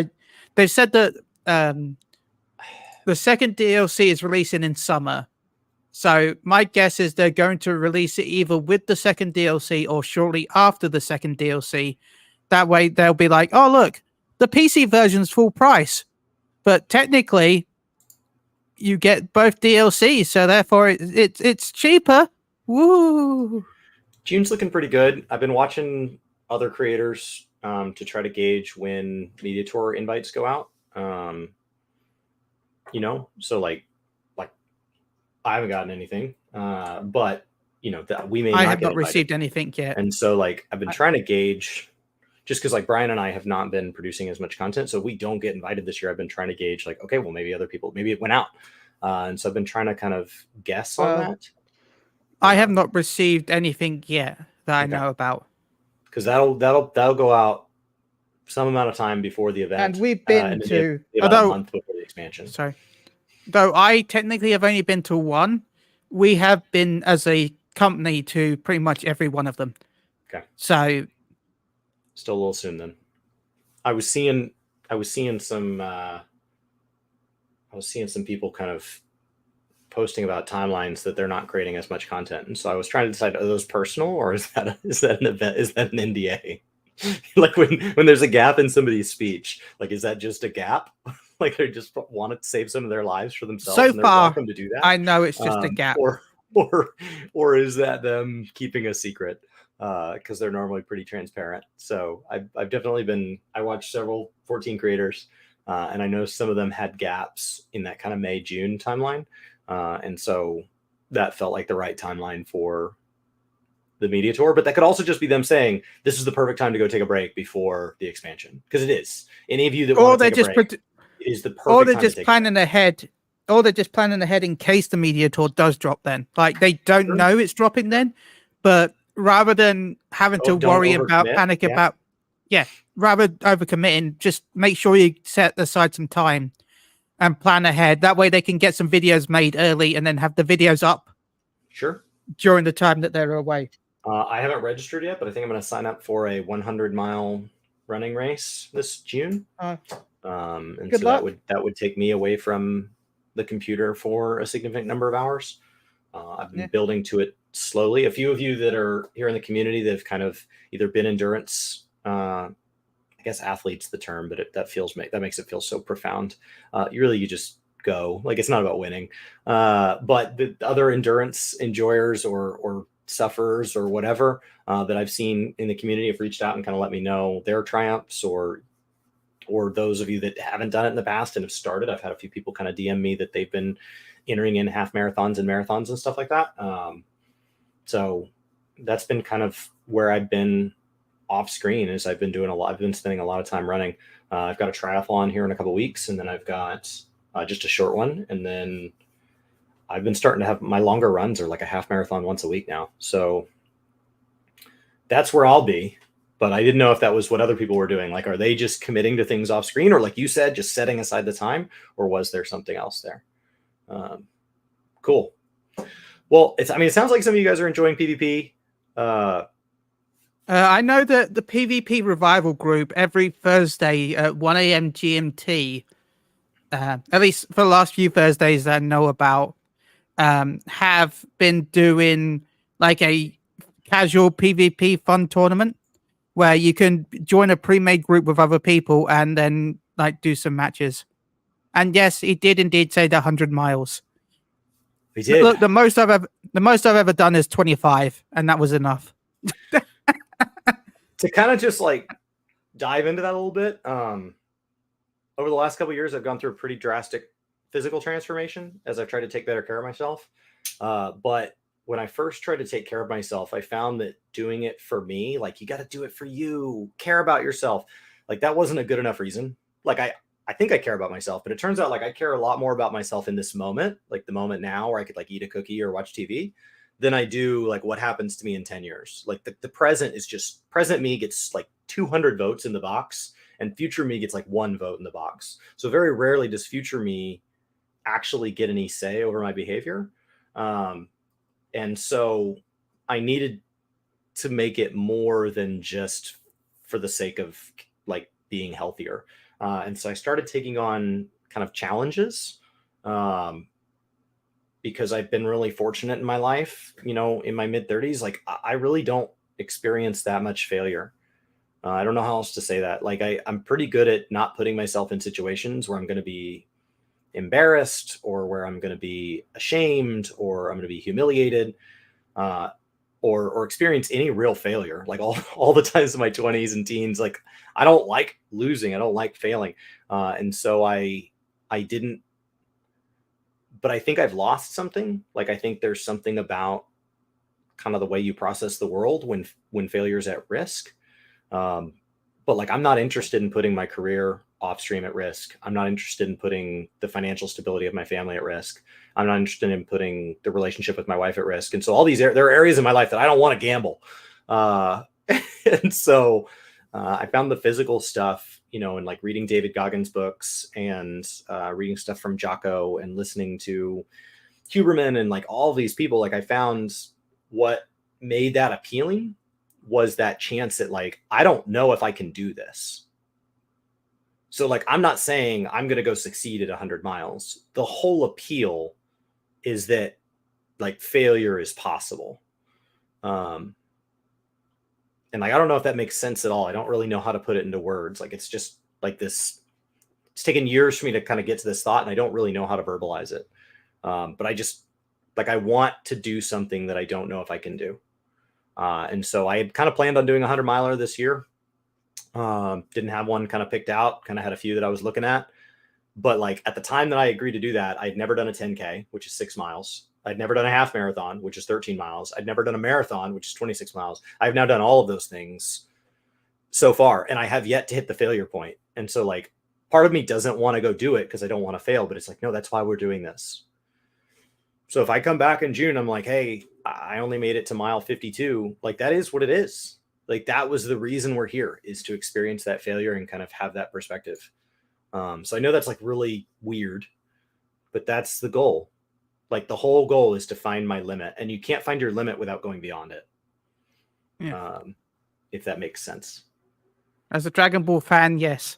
they said that the second DLC is releasing in summer. So my guess is they're going to release it either with the second DLC or shortly after the second DLC. That way they'll be like, oh, look, the PC version's full price, but technically you get both DLCs, so therefore it's cheaper. Woo! June's looking pretty good. I've been watching other creators to try to gauge when Media Tour invites go out. So like I haven't gotten anything, but that we may. I have not received anything yet, and so like I've been trying to gauge. Just because like Brian and I have not been producing as much content, so we don't get invited this year. I've been trying to gauge like, okay, well maybe other people, maybe it went out, and so I've been trying to kind of guess on that. I have not received anything yet that I know about. Because that'll go out some amount of time before the event, and we've been to about a month before the expansion. Sorry, though I technically have only been to one. We have been as a company to pretty much every one of them. Okay, so. Still a little soon then. I was seeing some people kind of posting about timelines that they're not creating as much content, and so I was trying to decide, are those personal or is that an event? Is that an NDA? Like when there's a gap in somebody's speech, like is that just a gap? Like they just want to save some of their lives for themselves. So and they're far, welcome to do that. I know it's just a gap, or is that them keeping a secret? Because they're normally pretty transparent. So I've definitely I watched several 14 creators, and I know some of them had gaps in that kind of May, June timeline. And so that felt like the right timeline for the Media Tour, but that could also just be them saying, this is the perfect time to go take a break before the expansion. Because it is. Any of you that want to take a break, it is the perfect time. Or they're just planning ahead. Or they're just planning ahead in case the Media Tour does drop then. Like they don't know it's dropping then, but rather than having to worry about, panic about, Yeah, rather overcommitting, just make sure you set aside some time and plan ahead. That way they can get some videos made early and then have the videos up. Sure. During the time that they're away. I haven't registered yet, but I think I'm going to sign up for a 100-mile running race this June. And so luck. that would take me away from the computer for a significant number of hours. I've been building to it slowly. A few of you that are here in the community that have kind of either been endurance, I guess athlete's the term, but that makes it feel so profound. You just go, like, it's not about winning. But the other endurance enjoyers or sufferers or whatever that I've seen in the community have reached out and kind of let me know their triumphs, or those of you that haven't done it in the past and have started. I've had a few people kind of DM me that they've been entering in half marathons and stuff like that. So that's been kind of where I've been off screen, is I've been spending a lot of time running. I've got a triathlon here in a couple of weeks, and then I've got just a short one. And then I've been starting to have my longer runs are like a half marathon once a week now. So that's where I'll be. But I didn't know if that was what other people were doing. Like, are they just committing to things off screen, or like you said, just setting aside the time, or was there something else there? Cool. Well, it sounds like some of you guys are enjoying PvP. I know that the PvP revival group every Thursday at 1 a.m. GMT, at least for the last few Thursdays I know about, have been doing like a casual PvP fun tournament where you can join a pre-made group with other people and then like do some matches. And yes, he did indeed say the 100 miles. He did. Look, the most I've ever done is 25, and that was enough. To kind of just like dive into that a little bit. Over the last couple of years, I've gone through a pretty drastic physical transformation as I've tried to take better care of myself. But when I first tried to take care of myself, I found that doing it for me, like, you got to do it for you, care about yourself. Like, that wasn't a good enough reason. Like, I think I care about myself, but it turns out like I care a lot more about myself in this moment, like the moment now where I could like eat a cookie or watch TV, than I do like what happens to me in 10 years. Like the present is just, present me gets like 200 votes in the box, and future me gets like 1 vote in the box. So very rarely does future me actually get any say over my behavior. And so I needed to make it more than just for the sake of like being healthier. And so I started taking on kind of challenges, because I've been really fortunate in my life, in my mid 30s, like I really don't experience that much failure. I don't know how else to say that. Like I'm pretty good at not putting myself in situations where I'm going to be embarrassed, or where I'm going to be ashamed, or I'm going to be humiliated, or experience any real failure. Like all the times in my 20s and teens, like I don't like losing. I don't like failing. And so I didn't, but I think I've lost something. Like, I think there's something about kind of the way you process the world when failure is at risk. But like, I'm not interested in putting my career off stream at risk. I'm not interested in putting the financial stability of my family at risk. I'm not interested in putting the relationship with my wife at risk. And so all these, there are areas in my life that I don't want to gamble. And so I found the physical stuff, and like reading David Goggins books, and reading stuff from Jocko, and listening to Huberman, and like all these people. Like, I found what made that appealing was that chance that like, I don't know if I can do this. So like, I'm not saying I'm going to go succeed at 100 miles. The whole appeal is that like failure is possible. And like, I don't know if that makes sense at all. I don't really know how to put it into words. Like, it's just like this, it's taken years for me to kind of get to this thought, and I don't really know how to verbalize it. But I just like, I want to do something that I don't know if I can do. And so I had kind of planned on doing a 100-miler this year. Didn't have one kind of picked out, kind of had a few that I was looking at. But like, at the time that I agreed to do that, I'd never done a 10K, which is 6 miles. I'd never done a half marathon, which is 13 miles. I'd never done a marathon, which is 26 miles. I've now done all of those things so far, and I have yet to hit the failure point. And so like, part of me doesn't want to go do it because I don't want to fail, but it's like, no, that's why we're doing this. So if I come back in June, I'm like, hey, I only made it to mile 52. Like, that is what it is. Like that was the reason we're here, is to experience that failure and kind of have that perspective. So I know that's like really weird, but that's the goal. Like the whole goal is to find my limit, and you can't find your limit without going beyond it. Yeah. If that makes sense. As a Dragon Ball fan, yes.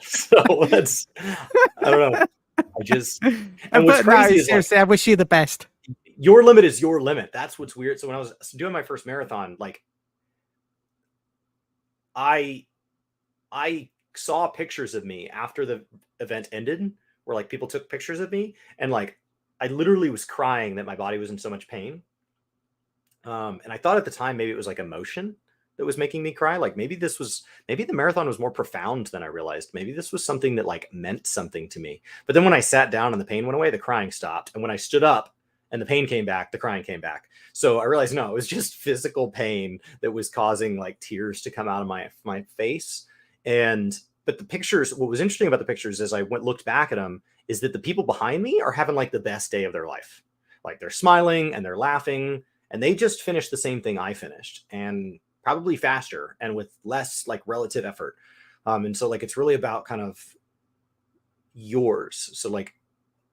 So that's, I don't know. I just, and what's crazy is seriously, I wish you the best. Your limit is your limit. That's what's weird. So when I was doing my first marathon, like I saw pictures of me after the event ended, where like people took pictures of me, and like I literally was crying that my body was in so much pain. And I thought at the time maybe it was like emotion that was making me cry. Like maybe the marathon was more profound than I realized. Maybe this was something that like meant something to me. But then when I sat down and the pain went away, the crying stopped. And when I stood up and the pain came back, the crying came back. So I realized, no, it was just physical pain that was causing like tears to come out of my face. But the pictures, what was interesting about the pictures as I looked back at them, is that the people behind me are having like the best day of their life. Like they're smiling and they're laughing, and they just finished the same thing I finished, and probably faster and with less like relative effort. And so like, it's really about kind of yours. So like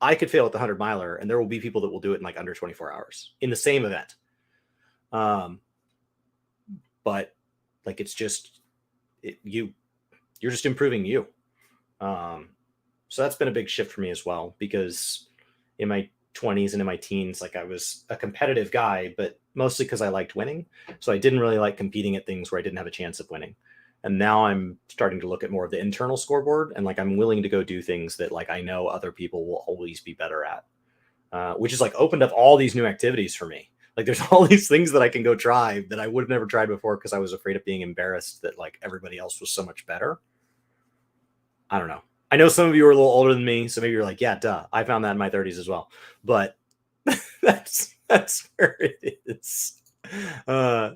I could fail at the 100 miler, and there will be people that will do it in like under 24 hours in the same event. But like, it's just, you're just improving you. So that's been a big shift for me as well, because in my 20s and in my teens, like I was a competitive guy, but mostly because I liked winning. So I didn't really like competing at things where I didn't have a chance of winning. And now I'm starting to look at more of the internal scoreboard, and like I'm willing to go do things that like I know other people will always be better at, which is like opened up all these new activities for me. Like there's all these things that I can go try that I would have never tried before because I was afraid of being embarrassed that like everybody else was so much better. I don't know. I know some of you are a little older than me, so maybe you're like, yeah, duh. I found that in my 30s as well. But that's where it is.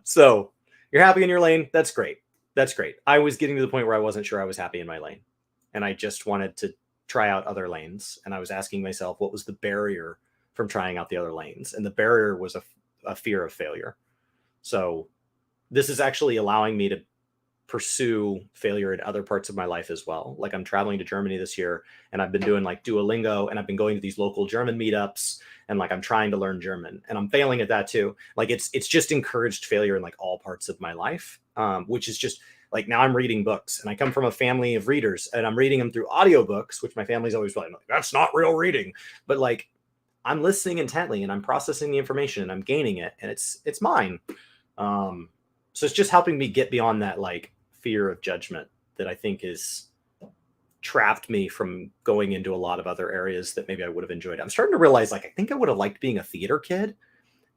So you're happy in your lane. That's great. That's great. I was getting to the point where I wasn't sure I was happy in my lane, and I just wanted to try out other lanes. And I was asking myself, what was the barrier from trying out the other lanes? And the barrier was a fear of failure. So this is actually allowing me to pursue failure in other parts of my life as well. Like I'm traveling to Germany this year, and I've been doing like Duolingo, and I've been going to these local German meetups, and like I'm trying to learn German, and I'm failing at that too. Like it's just encouraged failure in like all parts of my life, which is just like, now I'm reading books, and I come from a family of readers, and I'm reading them through audiobooks, which my family's always like, that's not real reading. But like I'm listening intently, and I'm processing the information, and I'm gaining it, and it's mine. So it's just helping me get beyond that like fear of judgment that I think is trapped me from going into a lot of other areas that maybe I would have enjoyed. I'm starting to realize like I think I would have liked being a theater kid,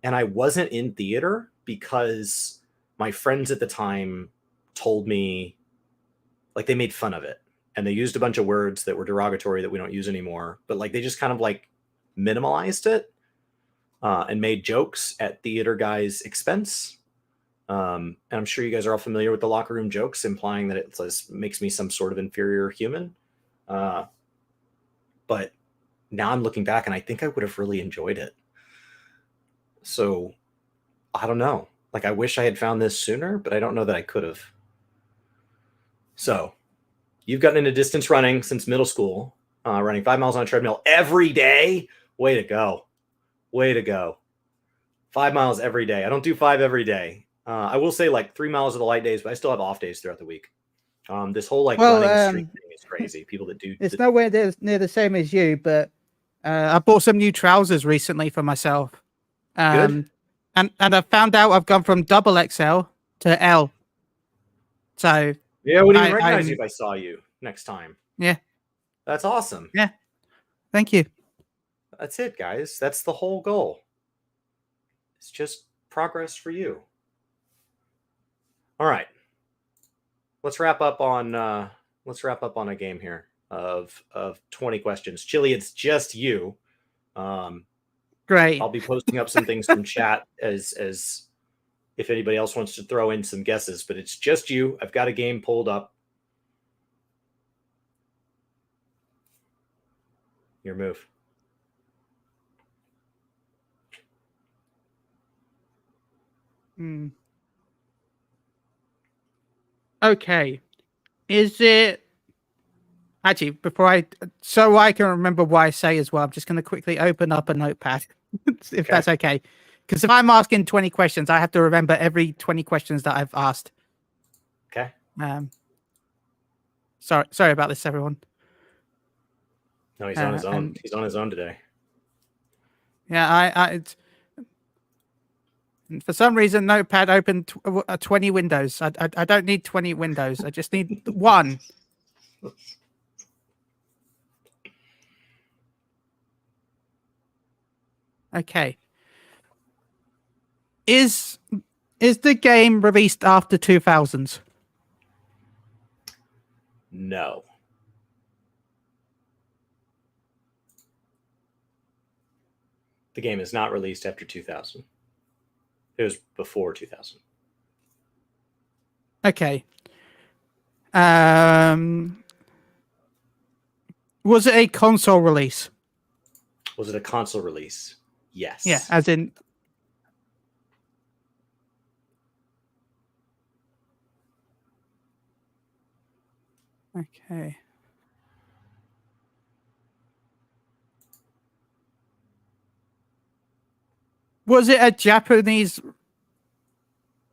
and I wasn't in theater because my friends at the time told me, like, they made fun of it, and they used a bunch of words that were derogatory that we don't use anymore, but like they just kind of like minimalized it, and made jokes at theater guys' expense. And I'm sure you guys are all familiar with the locker room jokes, implying that it makes me some sort of inferior human. But now I'm looking back, and I think I would have really enjoyed it. So I don't know. Like I wish I had found this sooner, but I don't know that I could have. So you've gotten into distance running since middle school, running 5 miles on a treadmill every day. Way to go. Way to go. 5 miles every day. I don't do 5 every day. I will say like 3 miles of the light days, but I still have off days throughout the week. This whole like running streak thing is crazy. People that do it's nowhere near the same as you, but I bought some new trousers recently for myself. Good. And I found out I've gone from double XL to L. So yeah, I wouldn't even recognize you if I saw you next time. Yeah. That's awesome. Yeah. Thank you. That's it, guys. That's the whole goal. It's just progress for you. All right. Let's wrap up on a game here of 20 questions. Chile, it's just you. Great. I'll be posting up some things from chat as if anybody else wants to throw in some guesses, but it's just you. I've got a game pulled up. Your move. Okay. Is it... Actually, so I can remember what I say as well, I'm just going to quickly open up a notepad, if that's okay. Because if I'm asking 20 questions, I have to remember every 20 questions that I've asked. Okay. Sorry about this, everyone. No, he's on his own. He's on his own today. Yeah, for some reason, Notepad opened 20 windows. I don't need 20 windows. I just need one. Okay. Is the game released after 2000s? No. The game is not released after 2000. It was before 2000. Okay. Was it a console release? Was it a console release? Yes. Yeah, as in... Okay. Was it a Japanese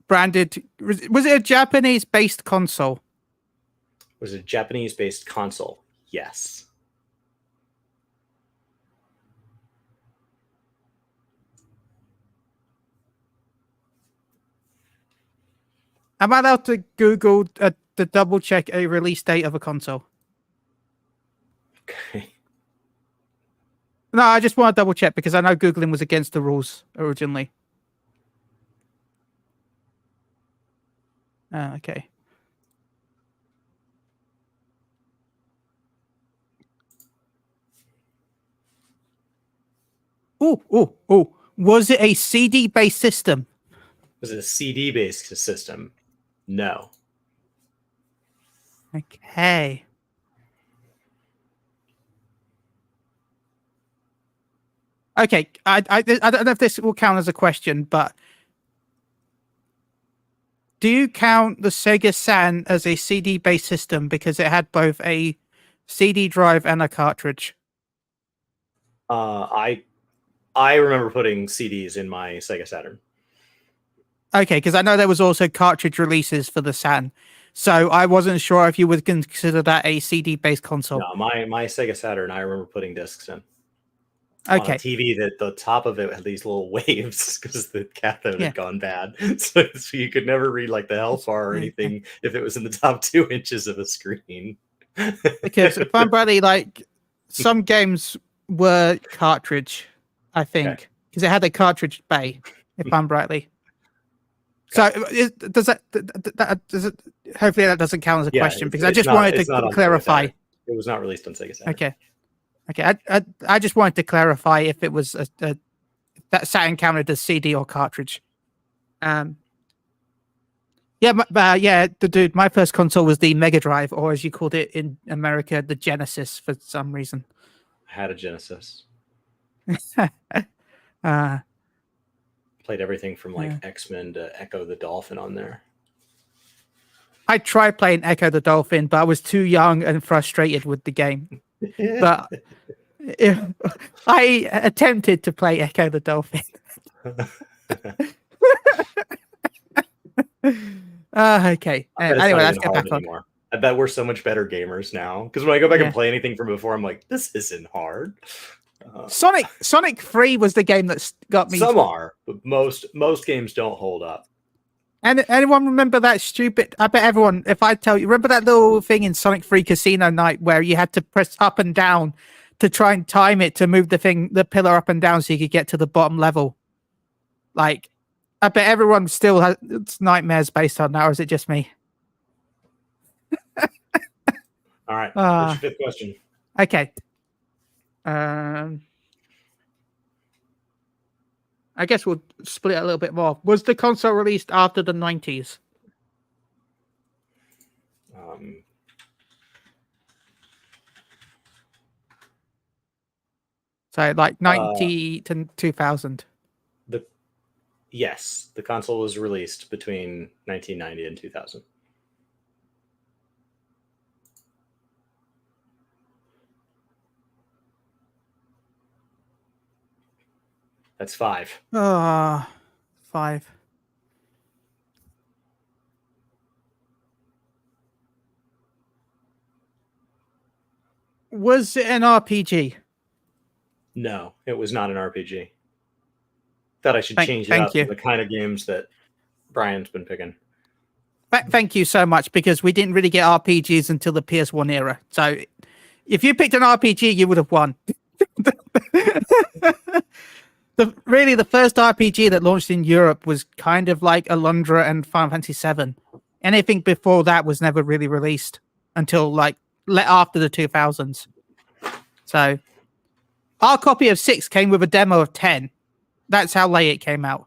branded... Was it a Japanese-based console? Was it a Japanese-based console? Yes. Am I allowed to Google to double check a release date of a console? Okay. No, I just want to double check because I know Googling was against the rules originally. Okay. Oh. Was it a CD-based system? Was it a CD-based system? No. Okay. Okay, I don't know if this will count as a question, but do you count the Sega Saturn as a CD-based system because it had both a CD drive and a cartridge? I remember putting CDs in my Sega Saturn. Okay, because I know there was also cartridge releases for the Saturn, so I wasn't sure if you would consider that a CD-based console. No, my Sega Saturn, I remember putting discs in. Okay. On a TV that the top of it had these little waves because the cathode had gone bad. So you could never read like the health bar or anything if it was in the top 2 inches of a screen. Because primarily, like, some games were cartridge, I think, because it had a cartridge bay, if I'm rightly. So does it? Hopefully that doesn't count as a question because I just wanted to clarify. It was not released on Sega Saturn. Okay. I just wanted to clarify if it was that Saturn counted as CD or cartridge. My first console was the Mega Drive, or as you called it in America, the Genesis for some reason. I had a Genesis. Played everything from like X-Men to Echo the Dolphin on there. I tried playing Echo the Dolphin, but I was too young and frustrated with the game. But I attempted to play Echo the Dolphin. Okay. Anyway, let's get back on. I bet we're so much better gamers now. Because when I go back and play anything from before, I'm like, this isn't hard. Sonic 3 was the game that got me. Some are, but most games don't hold up. And anyone remember that stupid? I bet everyone. If I tell you, remember that little thing in Sonic 3 Casino Night where you had to press up and down to try and time it to move the pillar up and down so you could get to the bottom level. Like, I bet everyone still has nightmares based on that, or is it just me? All right. What's your fifth question? Okay. I guess we'll split it a little bit more. Was the console released after the 90s? So like 90 to 2000. Yes, the console was released between 1990 and 2000. That's 5. 5. Was it an RPG? No, it was not an RPG. Thought I should change it up to the kind of games that Brian's been picking. Thank you so much, because we didn't really get RPGs until the PS1 era. So if you picked an RPG, you would have won. The first RPG that launched in Europe was kind of like Alundra and Final Fantasy VII. Anything before that was never really released until like after the 2000s. So our copy of 6 came with a demo of 10. That's how late it came out.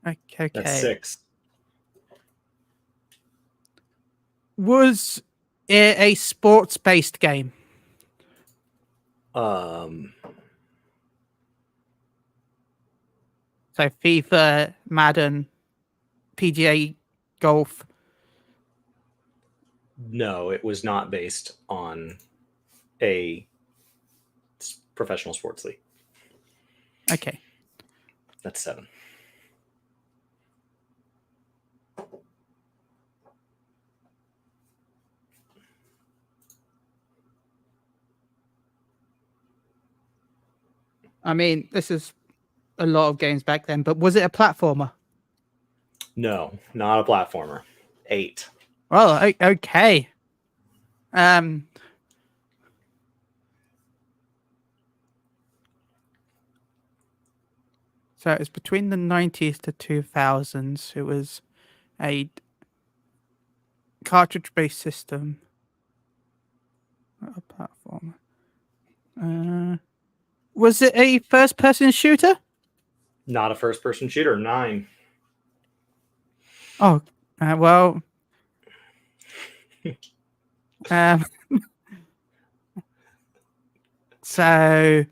Okay. That's 6. Was it a sports-based game? So FIFA, Madden, PGA Golf. No, it was not based on a professional sports league. Okay. That's 7. I mean, this is a lot of games back then, but was it a platformer? No, not a platformer. 8. Well, okay. So it's between the 90s to 2000s. It was a cartridge-based system. Not a platformer. Was it a first-person shooter? Not a first-person shooter. 9. Oh, well. So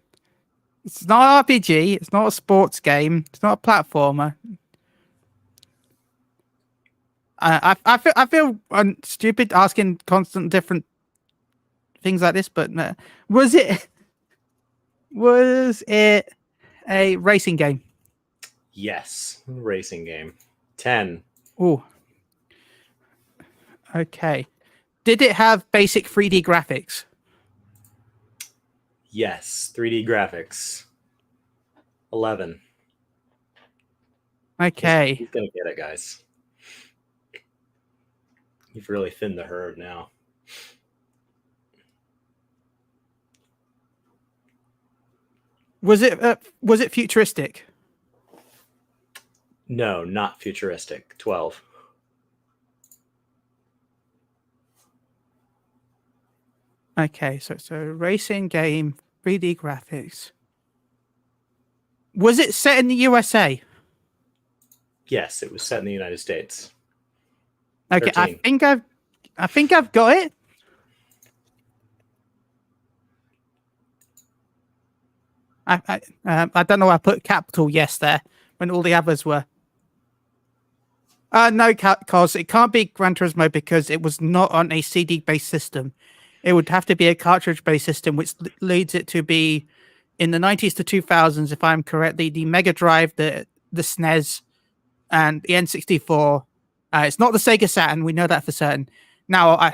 it's not an RPG. It's not a sports game. It's not a platformer. I feel stupid asking constant different things like this, but was it a racing game? Yes, racing game. 10. Oh, okay. Did it have basic 3D graphics? Yes, 3D graphics. 11. Okay. He's gonna get it, guys. You've really thinned the herd now. Was it futuristic? No, not futuristic. 12. Okay, so it's a racing game, 3D graphics. Was it set in the USA? Yes, it was set in the United States. Okay, 13. I think I've got it. I don't know why I put capital yes there when all the others were. No, cause it can't be Gran Turismo because it was not on a CD-based system. It would have to be a cartridge-based system, which leads it to be in the 90s to 2000s, if I'm correctly, the Mega Drive, the SNES, and the N64. It's not the Sega Saturn. We know that for certain. Now,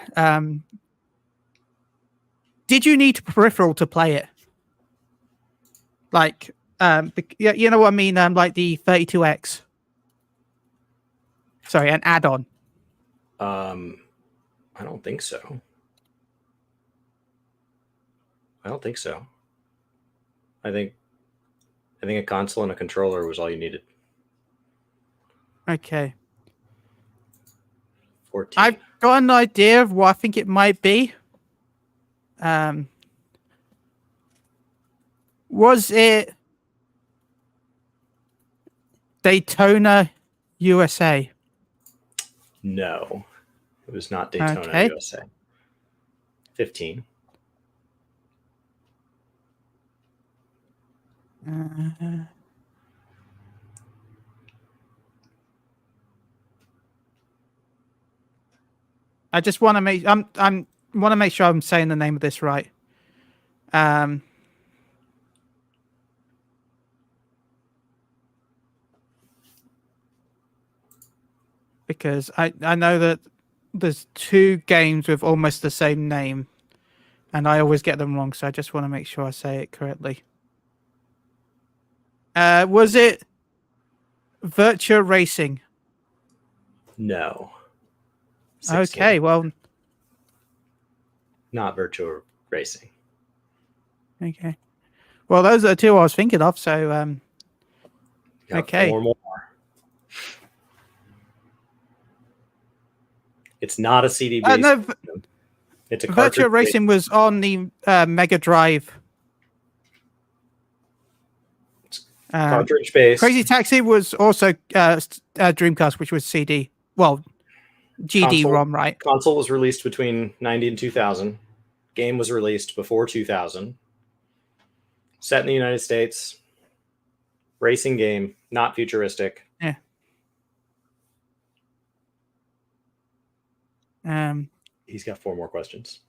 did you need peripheral to play it? Like, you know what I mean? Like the 32X. Sorry, an add-on. I don't think so. I think a console and a controller was all you needed. Okay. 14. I've got an idea of what I think it might be. Was it Daytona, USA? No, it was not Daytona, Okay. USA. 15. I just want to make want to make sure I'm saying the name of this right. because I know that there's 2 games with almost the same name, and I always get them wrong, so I just want to make sure I say it correctly. Was it Virtua Racing? No. 16. Okay, well, not Virtua Racing. Okay. Well, those are the 2 I was thinking of, so okay. 4 more. It's not a CD based. No, it's a Virtua Racing was on the Mega Drive. Cartridge based. Crazy Taxi was also Dreamcast, which was CD. Well, GD-ROM, right? Console was released between 90 and 2000. Game was released before 2000. Set in the United States. Racing game, not futuristic. Yeah. He's got 4 more questions.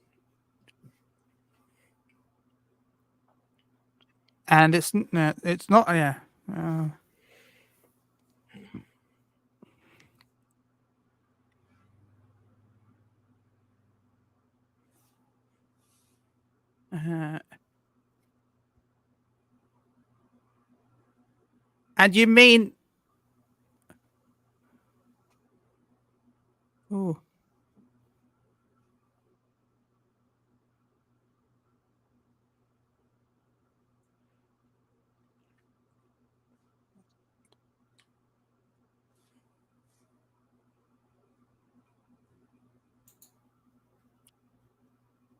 And it's not, yeah. And you mean... Oh.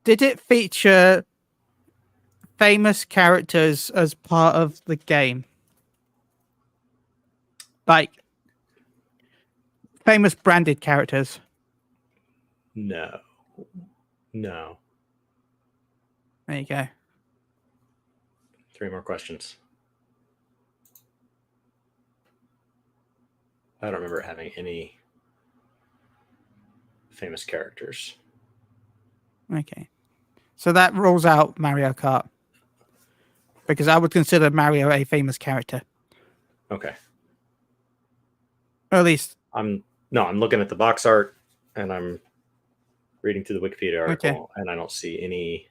Did it feature famous characters as part of the game? Like famous branded characters? No. There you go. 3 more questions. I don't remember having any famous characters. Okay. So that rules out Mario Kart. Because I would consider Mario a famous character. Okay. Or at least... I'm looking at the box art, and I'm reading through the Wikipedia article, and I don't see any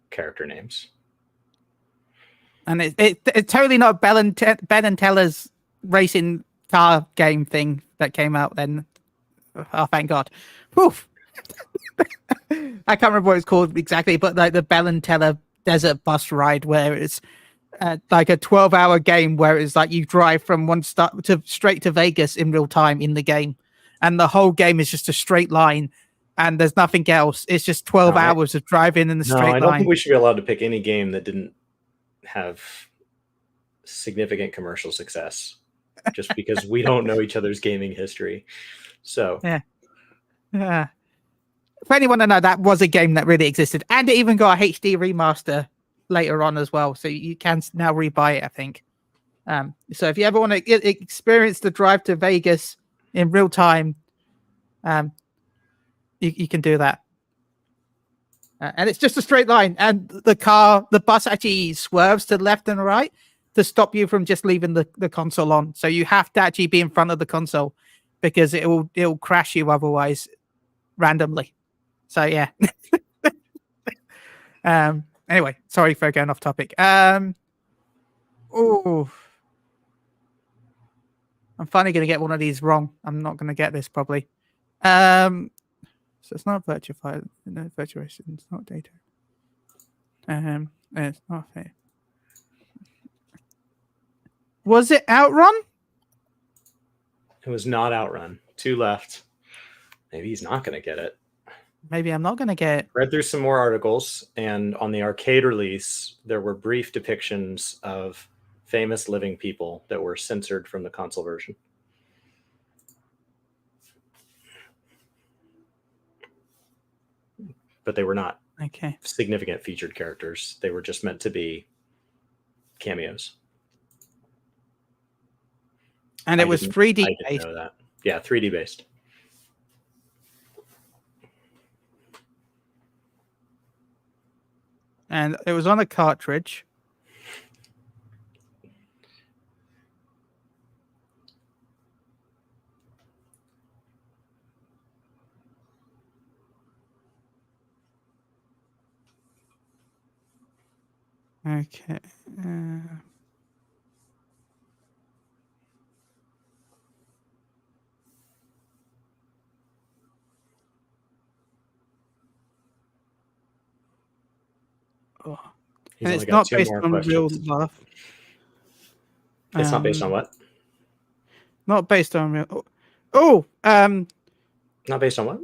character names. And it's totally not Ben and Teller's racing car game thing that came out then. Oh, thank God. Woof. I can't remember what it's called exactly, but like the Bell and Teller desert bus ride, where it's like a 12-hour game where it's like you drive from one start to straight to Vegas in real time in the game, and the whole game is just a straight line, and there's nothing else. It's just 12 hours of driving in the straight line. I don't think we should be allowed to pick any game that didn't have significant commercial success, just because we don't know each other's gaming history. So yeah. For anyone to know, that was a game that really existed, and it even got a HD remaster later on as well, so you can now rebuy it, I think. So if you ever want to experience the drive to Vegas in real time, you can do that. And it's just a straight line, and the bus actually swerves to the left and right to stop you from just leaving the console on. So you have to actually be in front of the console, because it'll crash you otherwise randomly. So yeah. Anyway, sorry for going off topic. I'm finally going to get one of these wrong. I'm not going to get this probably. So it's not virtual. No, virtuation. It's not data. It's not fair. Was it Outrun? It was not Outrun. 2 left. Maybe he's not going to get it. Maybe I'm not going to get it. Read through some more articles, and on the arcade release, there were brief depictions of famous living people that were censored from the console version. But they were not significant featured characters. They were just meant to be cameos. And it was 3D based. I didn't know that. Yeah, 3D based. And it was on a cartridge. Okay. Oh. And it's not based on real life. It's not based on what? Not based on real. Not based on what?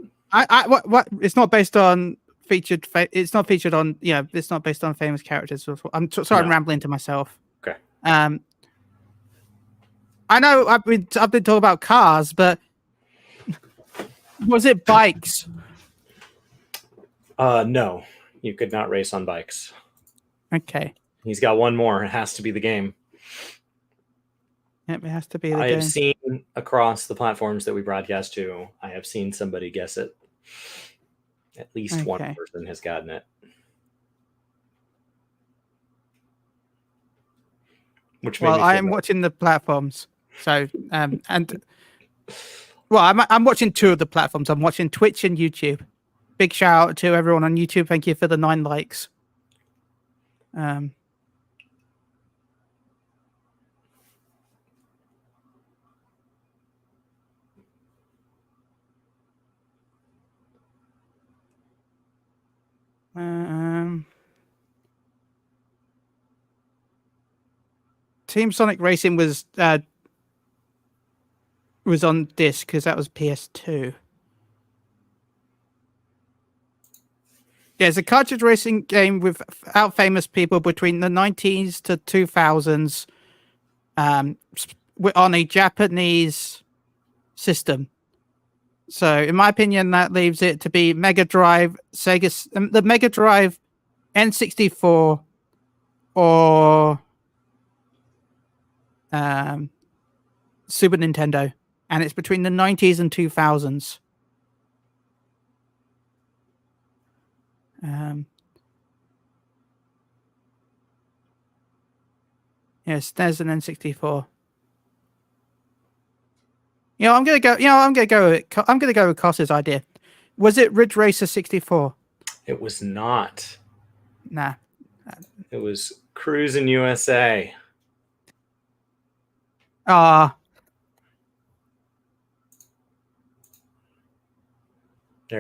What? It's not based on featured. It's not featured on. Yeah, it's not based on famous characters. I'm sorry, I'm rambling to myself. Okay. I know I've been talking about cars, but was it bikes? No, you could not race on bikes. Okay. He's got one more. It has to be the game. Yep, it has to be the game. I have seen across the platforms that we broadcast to, I have seen somebody guess it. At least one person has gotten it. Which I am watching the platforms. So and I'm watching two of the platforms. I'm watching Twitch and YouTube. Big shout out to everyone on YouTube. Thank you for the 9 likes. Team Sonic Racing was on disc because that was PS2. Yeah, it's a cartridge racing game without famous people between the 90s to 2000s, on a Japanese system. So, in my opinion, that leaves it to be Mega Drive, Sega, the Mega Drive, N64, or Super Nintendo, and it's between the 90s and 2000s. Yes, there's an N64. I'm gonna go with Cos's idea. Was it Ridge Racer 64? It was not. Nah. It was Cruisin' USA. There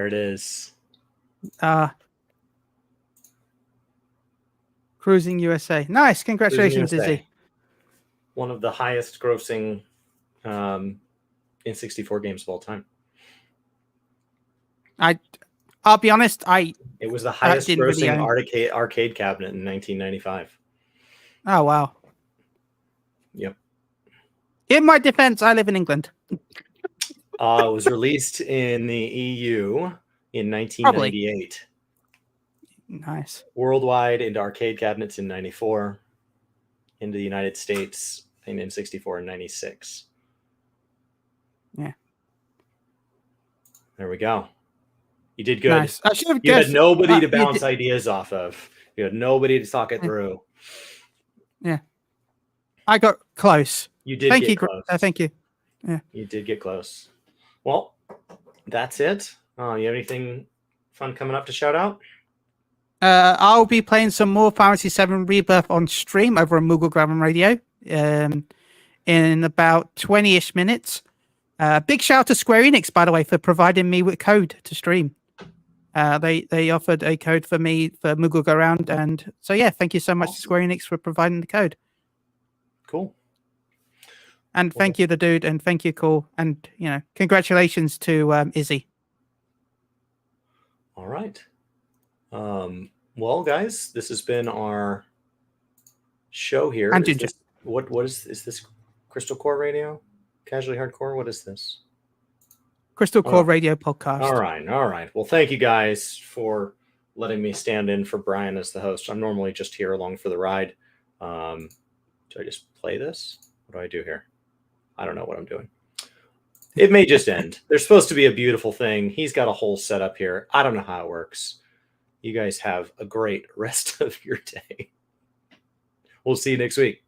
it is. Cruising USA. Nice. Congratulations, Izzy. One of the highest grossing N64 games of all time. I'll be honest, it was the highest grossing arcade cabinet in 1995. Oh, wow. Yep. In my defense, I live in England. It was released in the EU in 1998. Nice. Worldwide into arcade cabinets in 94. Into the United States in N64 in 96. Yeah. There we go. You did good. Nice. I should have you guessed. Had nobody to bounce ideas off of. You had nobody to talk it through. Yeah. I got close. You did Thank get you. Close. Thank you. Yeah. You did get close. Well, that's it. You have anything fun coming up to shout out? I'll be playing some more Fantasy 7 Rebirth on stream over on Moogle Grammar Radio in about 20-ish minutes. Big shout out to Square Enix, by the way, for providing me with code to stream. They offered a code for me for Moogle Go Round, and so yeah, thank you so much to Square Enix for providing the code. Cool. And thank you, the dude, and thank you, Cool, and congratulations to Izzy. All right. Well, guys, this has been our show here. And is this, what is this? Crystal Core Radio? Casually Hardcore? What is this? Crystal Core Radio podcast. All right. Well, thank you guys for letting me stand in for Brian as the host. I'm normally just here along for the ride. Do I just play this? What do I do here? I don't know what I'm doing. It may just end. There's supposed to be a beautiful thing. He's got a whole setup here. I don't know how it works. You guys have a great rest of your day. We'll see you next week.